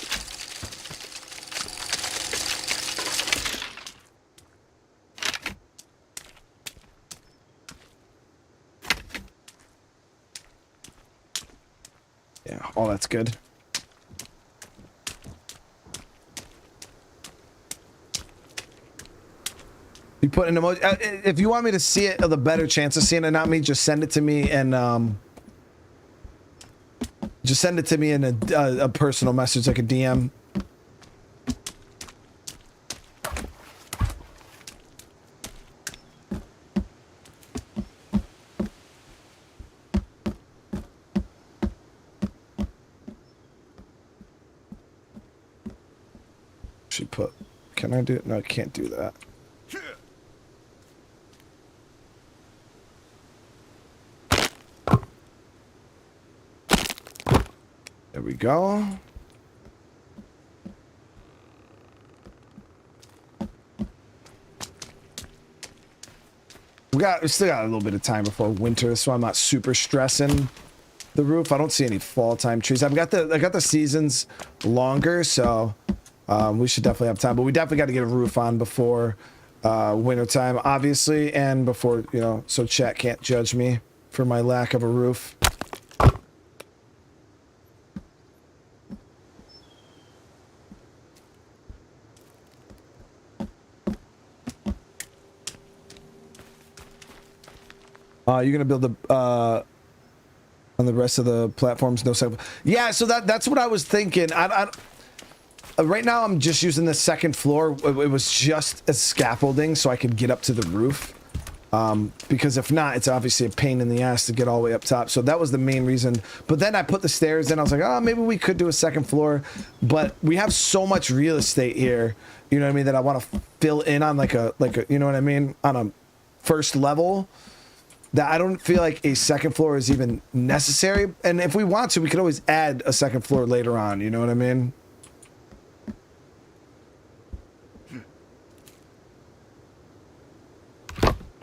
Yeah, all that's good. You put an emoji. If you want me to see it, the better chance of seeing it, not me, just send it to me and just send it to me in a personal message, like a DM. She put. Can I do it? No, I can't do that. There we go. We still got a little bit of time before winter, so I'm not super stressing the roof. I don't see any fall time trees. I got the seasons longer, so we should definitely have time. But we definitely got to get a roof on before winter time, obviously, and before, you know, so chat can't judge me for my lack of a roof. You're gonna build the on the rest of the platforms, no second. Yeah, so that's what I was thinking. Right now I'm just using the second floor. It was just as scaffolding so I could get up to the roof. Because if not, it's obviously a pain in the ass to get all the way up top. So that was the main reason. But then I put the stairs in. I was like, oh, maybe we could do a second floor. But we have so much real estate here, you know what I mean, that I want to fill in on like a, you know what I mean, on a first level, that I don't feel like a second floor is even necessary. And if we want to, we could always add a second floor later on, you know what I mean?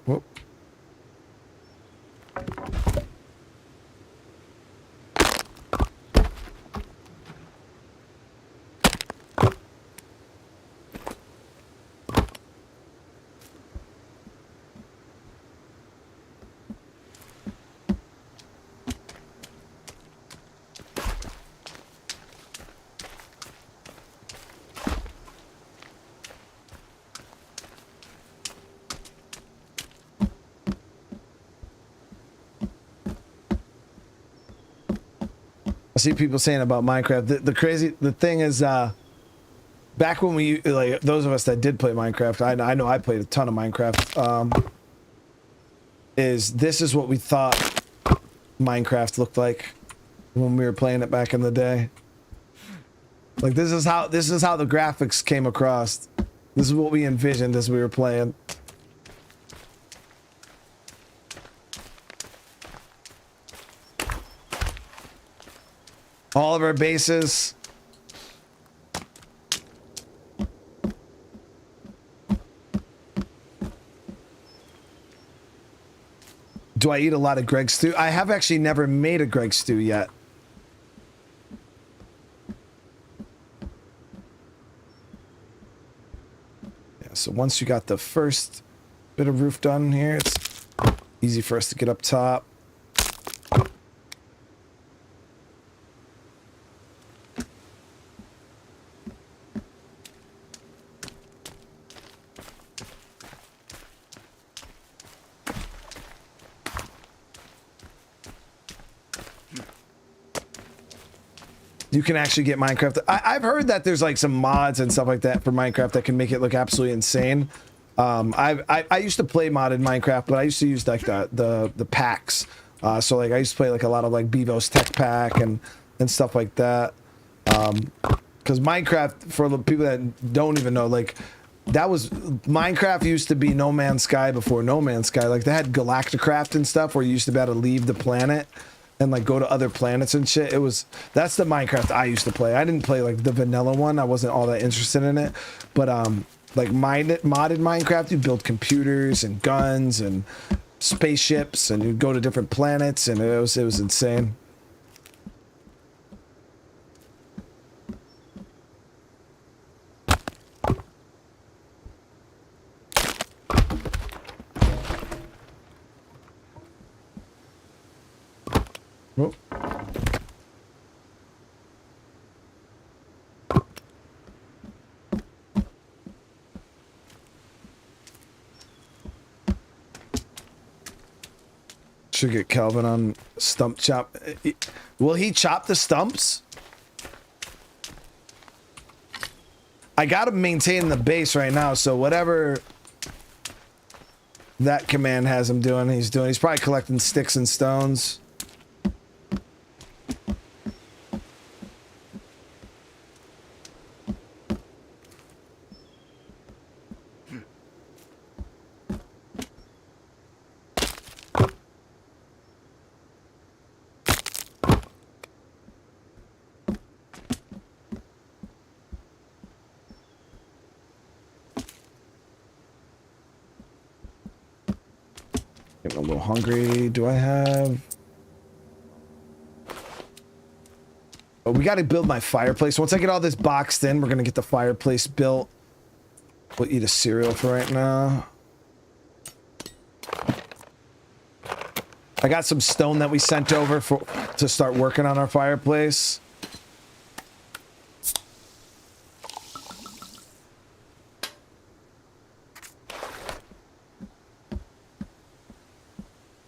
Whoop. I see people saying about Minecraft. The thing is, back when we, like, those of us that did play Minecraft, I know I played a ton of Minecraft, this is what we thought Minecraft looked like when we were playing it back in the day. Like, this is how the graphics came across. This is what we envisioned as we were playing. All of our bases. Do I eat a lot of Greg stew? I have actually never made a Greg stew yet. Yeah, so once you got the first bit of roof done here, it's easy for us to get up top. You can actually get Minecraft. I've heard that there's like some mods and stuff like that for Minecraft that can make it look absolutely insane. I used to play modded Minecraft, but I used to use like the packs. So like I used to play like a lot of like Bevo's Tech Pack and stuff like that. Because Minecraft, for the people that don't even know, like Minecraft used to be No Man's Sky before No Man's Sky. Like they had Galacticraft and stuff where you used to be able to leave the planet and like go to other planets and shit. That's the Minecraft I used to play. I didn't play like the vanilla one. I wasn't all that interested in it. But like modded Minecraft, you build computers and guns and spaceships and you go to different planets, and it was insane. Oh. Should get Calvin on stump chop. Will he chop the stumps? I gotta maintain the base right now, so whatever that command has him doing, he's doing. He's probably collecting sticks and stones. Getting a little hungry. Do I have... we got to build my fireplace. Once I get all this boxed in, we're going to get the fireplace built. We'll eat a cereal for right now. I got some stone that we sent over to start working on our fireplace.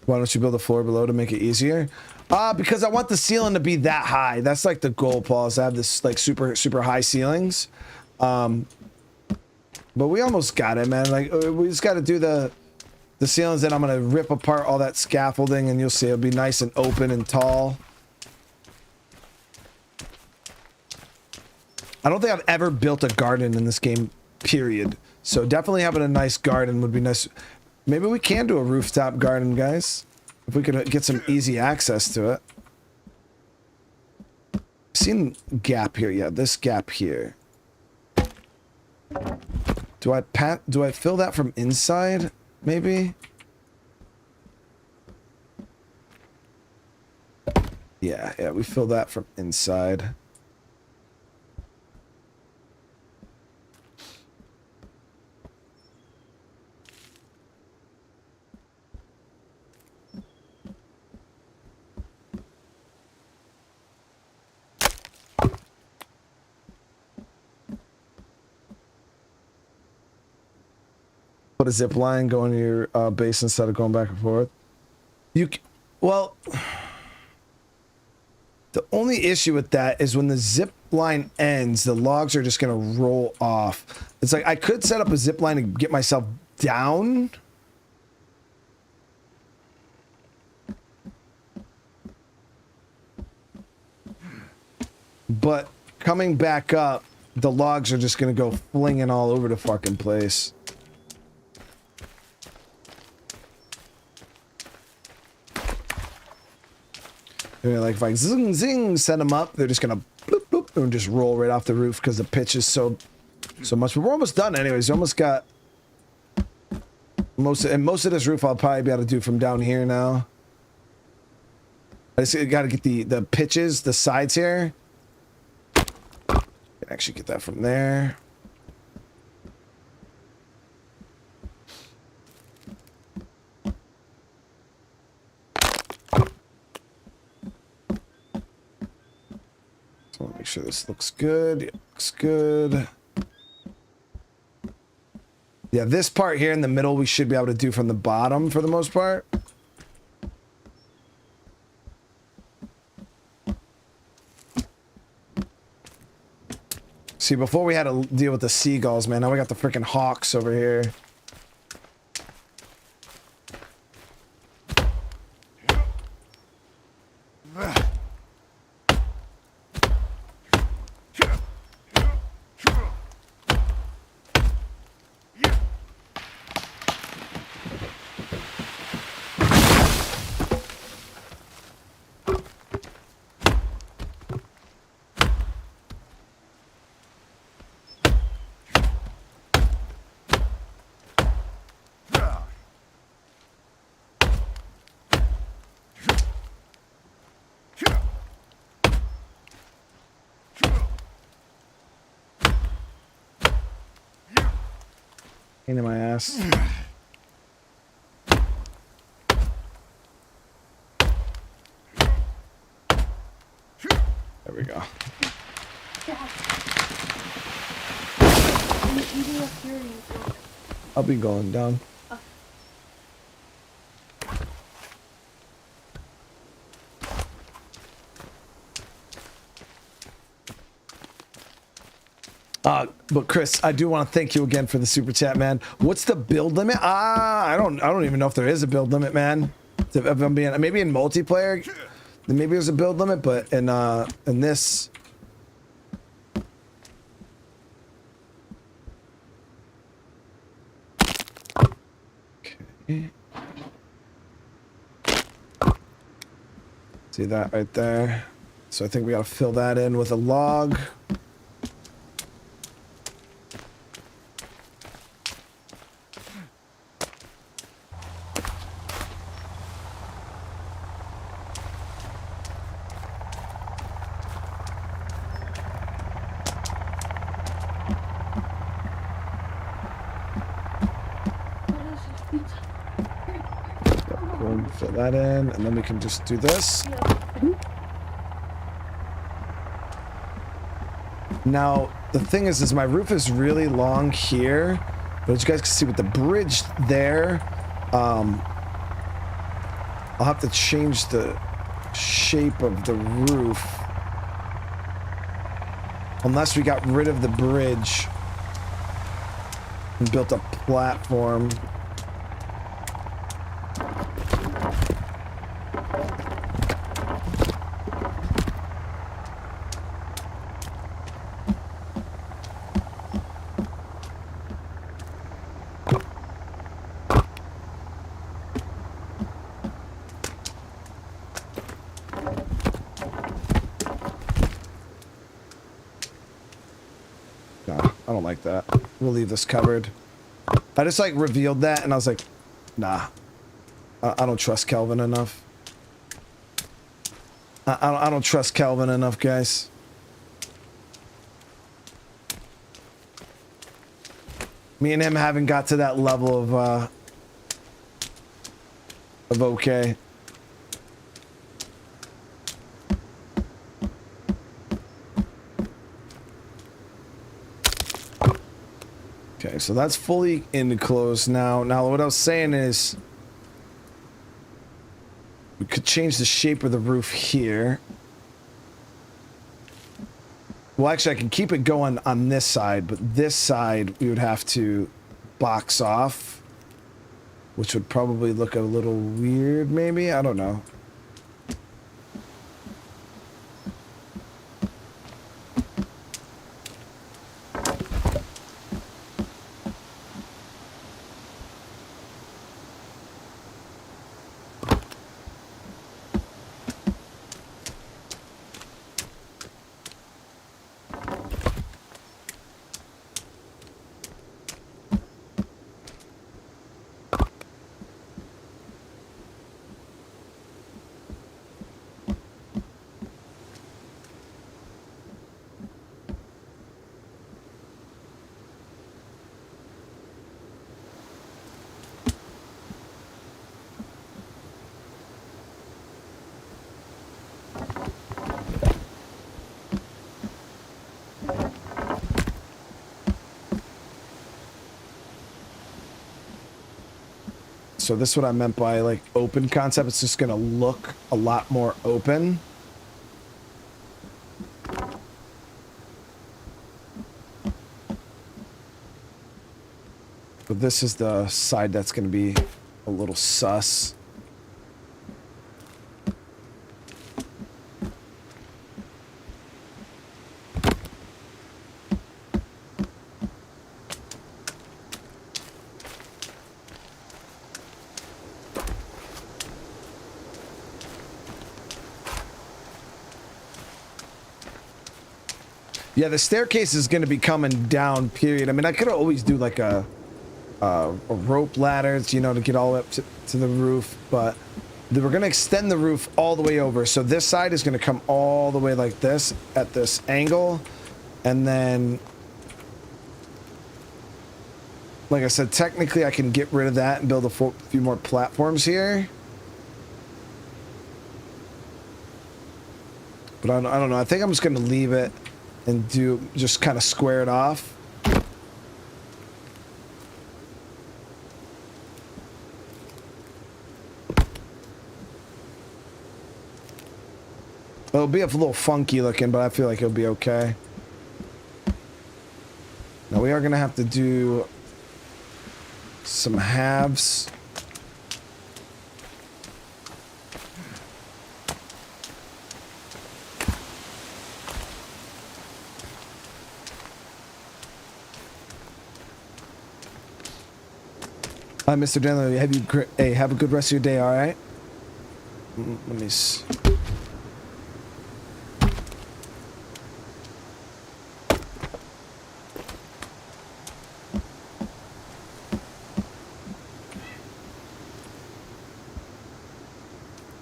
Why don't you build a floor below to make it easier? Because I want the ceiling to be that high. That's like the goal, Paul, is to have this like super high ceilings. But we almost got it, man. Like we just got to do the ceilings. Then I'm gonna rip apart all that scaffolding, and you'll see it'll be nice and open and tall. I don't think I've ever built a garden in this game, period. So definitely having a nice garden would be nice. Maybe we can do a rooftop garden, guys. If we could get some easy access to it. Seen gap here, yeah, this gap here. Do I fill that from inside? Maybe? Yeah, we fill that from inside. Put a zip line going to your base instead of going back and forth. Well, the only issue with that is when the zip line ends, the logs are just gonna roll off. It's like I could set up a zip line to get myself down. But coming back up, the logs are just gonna go flinging all over the fucking place. Like if I zing zing set them up, they're just gonna bloop bloop and just roll right off the roof because the pitch is so much. But we're almost done anyways. We almost got most of this roof. I'll probably be able to do from down here now. I just got to get the pitches, the sides here. Can actually get that from there. Make sure this looks good. It looks good. Yeah, this part here in the middle we should be able to do from the bottom for the most part. See, before we had to deal with the seagulls, man. Now we got the freaking hawks over here. Pain in my ass. There we go. I'll be going down. But Chris, I do want to thank you again for the super chat, man. What's the build limit? I don't even know if there is a build limit, man. If I'm being, maybe in multiplayer, maybe there's a build limit, but in this. Okay. See that right there? So I think we gotta fill that in with a log. that in, and then we can just do this. Now, the thing is my roof is really long here, but as you guys can see with the bridge there, I'll have to change the shape of the roof. Unless we got rid of the bridge and built a platform. I don't like that. We'll leave this covered. I just like revealed that and I was like, nah. I don't trust Kelvin enough. I don't trust Kelvin enough, guys. Me and him haven't got to that level of okay. Okay, so that's fully enclosed now. Now, what I was saying is we could change the shape of the roof here. Well, actually, I can keep it going on this side, but this side we would have to box off, which would probably look a little weird, maybe? I don't know. So this is what I meant by like open concept. It's just gonna look a lot more open. But this is the side that's gonna be a little sus. Yeah, the staircase is going to be coming down, period. I mean, I could always do like a rope ladder, you know, to get all the way up to the roof, but we're going to extend the roof all the way over. So this side is going to come all the way like this at this angle. And then, like I said, technically I can get rid of that and build a few more platforms here. But I don't know. I think I'm just going to leave it and just kind of square it off. It'll be a little funky looking, but I feel like it'll be okay. Now we are going to have to do some halves. Hi, Mr. Daniel. Have a good rest of your day, all right? Let me see.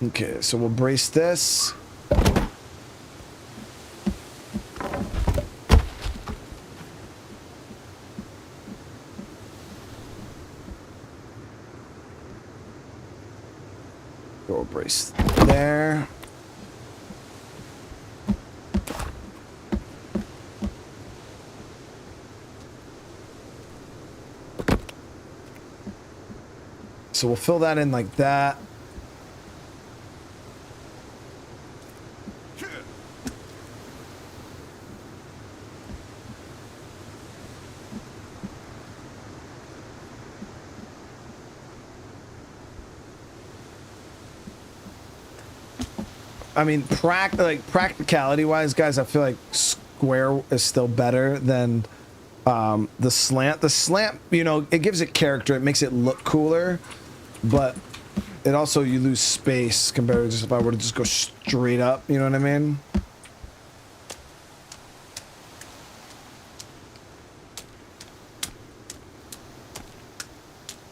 Okay, so we'll brace this. throw a brace there. So we'll fill that in like that. I mean, practicality wise, guys, I feel like square is still better than the slant. The slant, you know, it gives it character. It makes it look cooler, but it also, you lose space compared to just if I were to just go straight up. You know what I mean?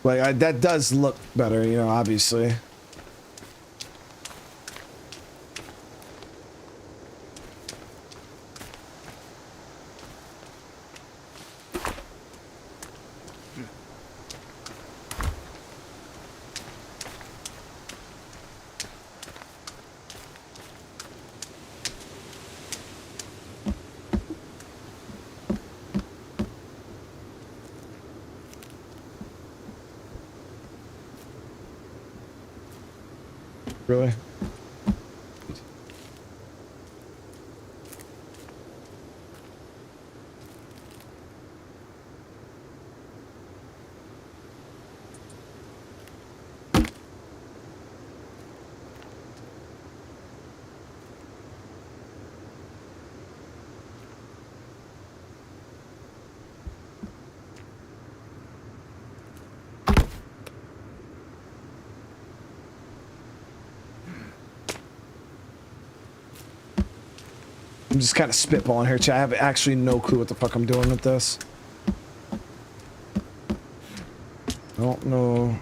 Like, that does look better, you know, obviously. Really? I'm just kind of spitballing here, chat. I have actually no clue what the fuck I'm doing with this. I don't know.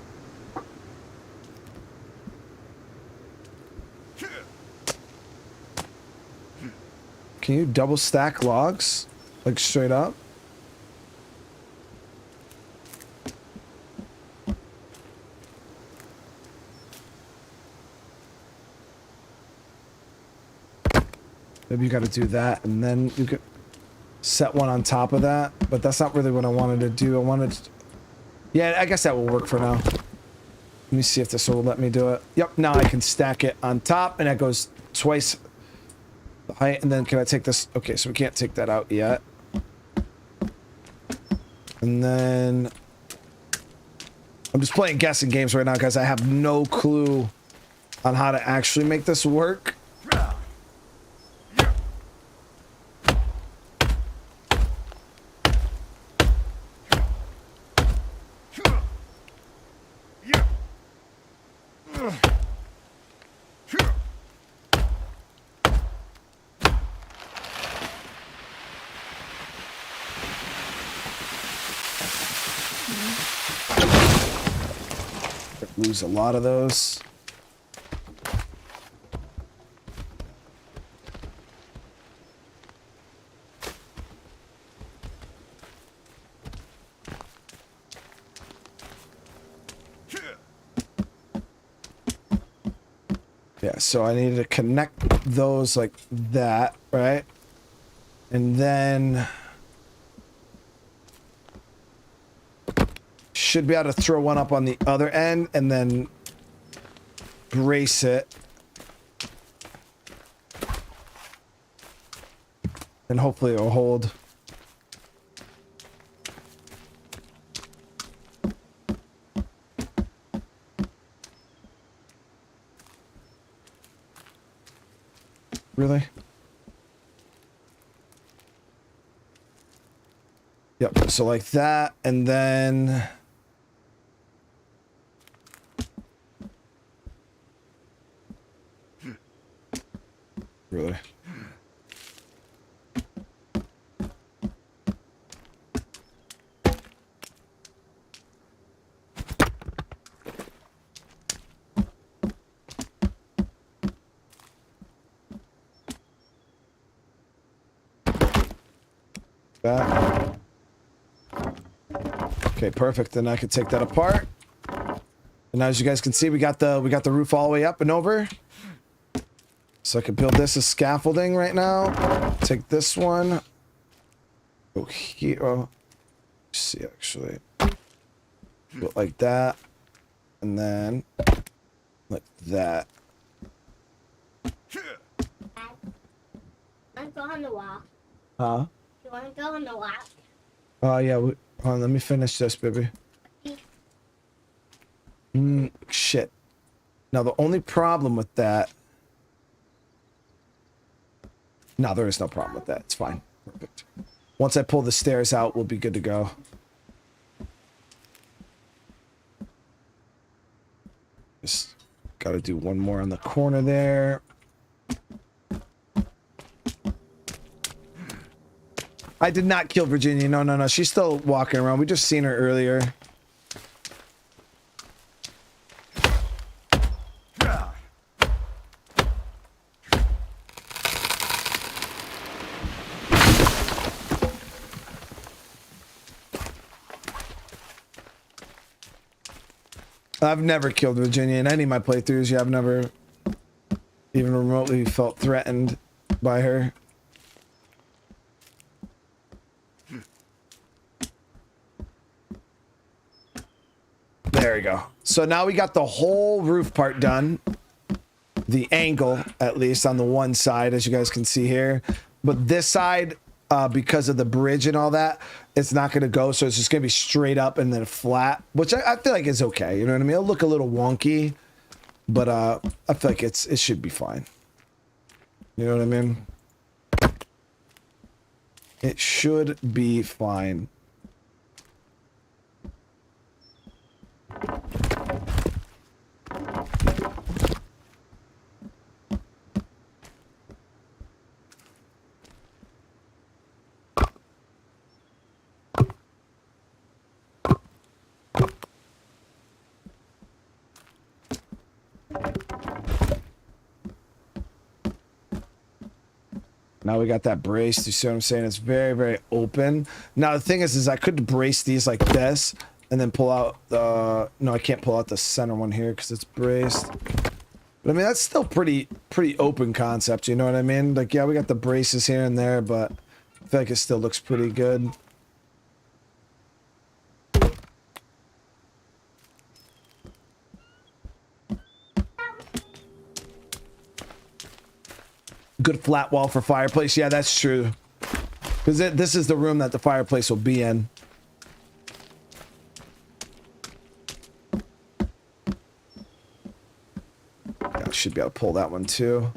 Can you double stack logs? Like straight up? Maybe you got to do that, and then you could set one on top of that. But that's not really what I wanted to do. I wanted to... Yeah, I guess that will work for now. Let me see if this will let me do it. Yep, now I can stack it on top, and that goes twice the height. And then can I take this? Okay, so we can't take that out yet. And then... I'm just playing guessing games right now, guys. I have no clue on how to actually make this work. Lose a lot of those. Yeah, so I needed to connect those like that, right? And then should be able to throw one up on the other end and then brace it. And hopefully it'll hold. Really? Yep, so like that, and then... Really? That. Okay, perfect. Then I could take that apart And as you guys can see, we got the roof all the way up and over. So I can build this as scaffolding right now. Take this one. Go here. Oh, let's see, actually. Go like that. And then like that. Let's go on the walk. Huh? You want to go on the walk? Oh, yeah. Hold on, let me finish this, baby. Shit. Now, the only problem with that... No, there is no problem with that. It's fine. Perfect. Once I pull the stairs out, we'll be good to go. Just got to do one more on the corner there. I did not kill Virginia. No, no, no. She's still walking around. We just seen her earlier. I've never killed Virginia in any of my playthroughs. Yeah, I've never even remotely felt threatened by her. There we go. So now we got the whole roof part done. The angle, at least, on the one side, as you guys can see here. But this side, because of the bridge and all that, it's not going to go. So it's just going to be straight up and then flat, which I feel like is okay. You know what I mean? It'll look a little wonky, but I feel like it should be fine. You know what I mean? It should be fine. Now we got that braced. You see what I'm saying? It's very, very open. Now the thing is I could brace these like this and then pull out the... No, I can't pull out the center one here because it's braced. But I mean, that's still pretty open concept. You know what I mean? Like, yeah, we got the braces here and there, but I feel like it still looks pretty good. Good flat wall for fireplace. Yeah, that's true. Because this is the room that the fireplace will be in. I should be able to pull that one too.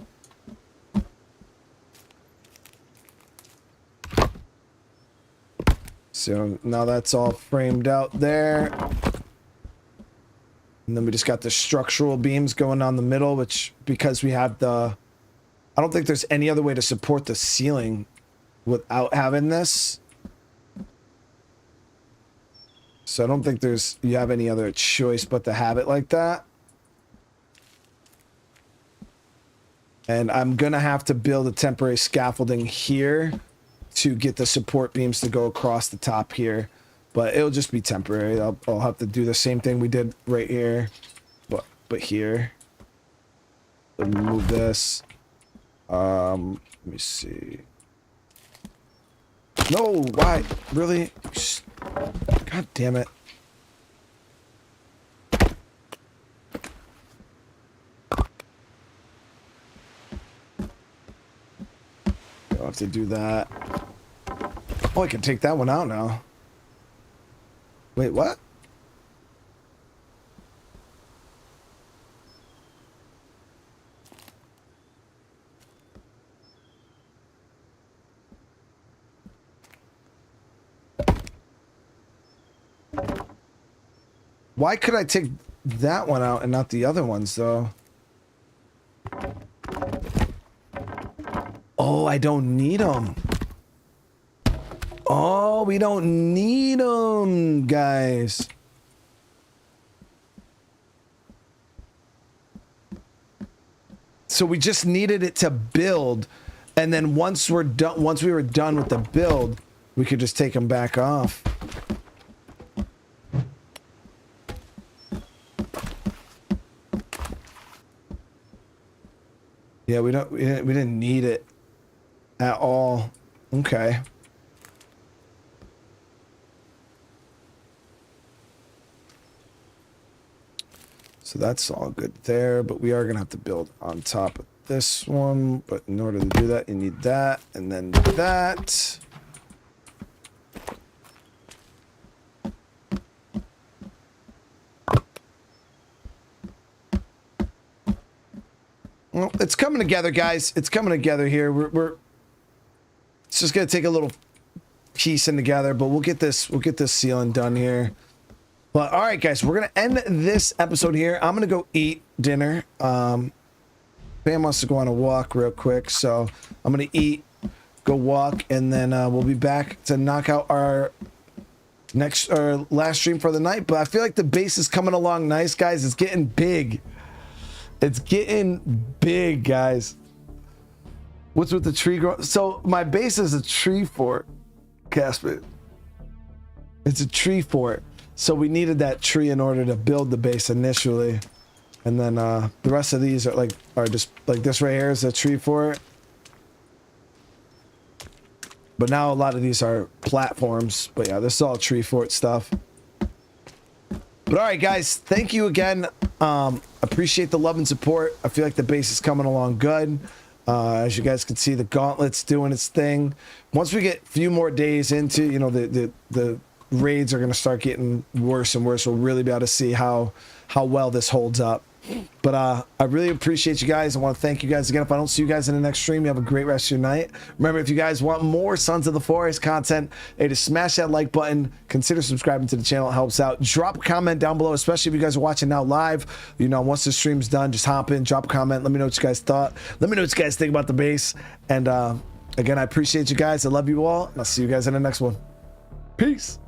So now that's all framed out there. And then we just got the structural beams going on the middle, which because we have the... I don't think there's any other way to support the ceiling without having this. So I don't think you have any other choice but to have it like that. And I'm going to have to build a temporary scaffolding here to get the support beams to go across the top here. But it'll just be temporary. I'll have to do the same thing we did right here. But here. Let me move this. Let me see. No, why? Really? God damn it. I'll have to do that. Oh, I can take that one out now. Wait, what? Why could I take that one out and not the other ones, though? Oh, I don't need them. Oh, we don't need them, guys. So we just needed it to build, and then once we were done with the build, we could just take them back off. Yeah, we didn't need it at all. Okay. So that's all good there, but we are gonna have to build on top of this one. But in order to do that, you need that, and then that. Well, it's coming together, guys. It's coming together here. It's just gonna take a little piecing together, but we'll get this ceiling done here. But all right, guys, we're gonna end this episode here. I'm gonna go eat dinner. Pam wants to go on a walk real quick, so I'm gonna eat, go walk, and then we'll be back to knock out our last stream for the night. But I feel like the base is coming along nice, guys. It's getting big. It's getting big, guys. What's with the tree growing? So my base is a tree fort, Casper. It's a tree fort. So we needed that tree in order to build the base initially. And then the rest of these are just like this right here is a tree fort. But now a lot of these are platforms. But yeah, this is all tree fort stuff. But all right, guys, thank you again. Appreciate the love and support. I feel like the base is coming along good. As you guys can see, the gauntlet's doing its thing. Once we get a few more days into, you know, the raids are going to start getting worse and worse. We'll really be able to see how well this holds up. But I really appreciate you guys. I want to thank you guys again. If I don't see you guys in the next stream, you have a great rest of your night. Remember, if you guys want more Sons of the Forest content, hey, just smash that like button. Consider subscribing to the channel. It helps out. Drop a comment down below, especially if you guys are watching now live. You know, once the stream's done, just hop in, drop a comment. Let me know what you guys thought. Let me know what you guys think about the base. And again, I appreciate you guys. I love you all. And I'll see you guys in the next one. Peace.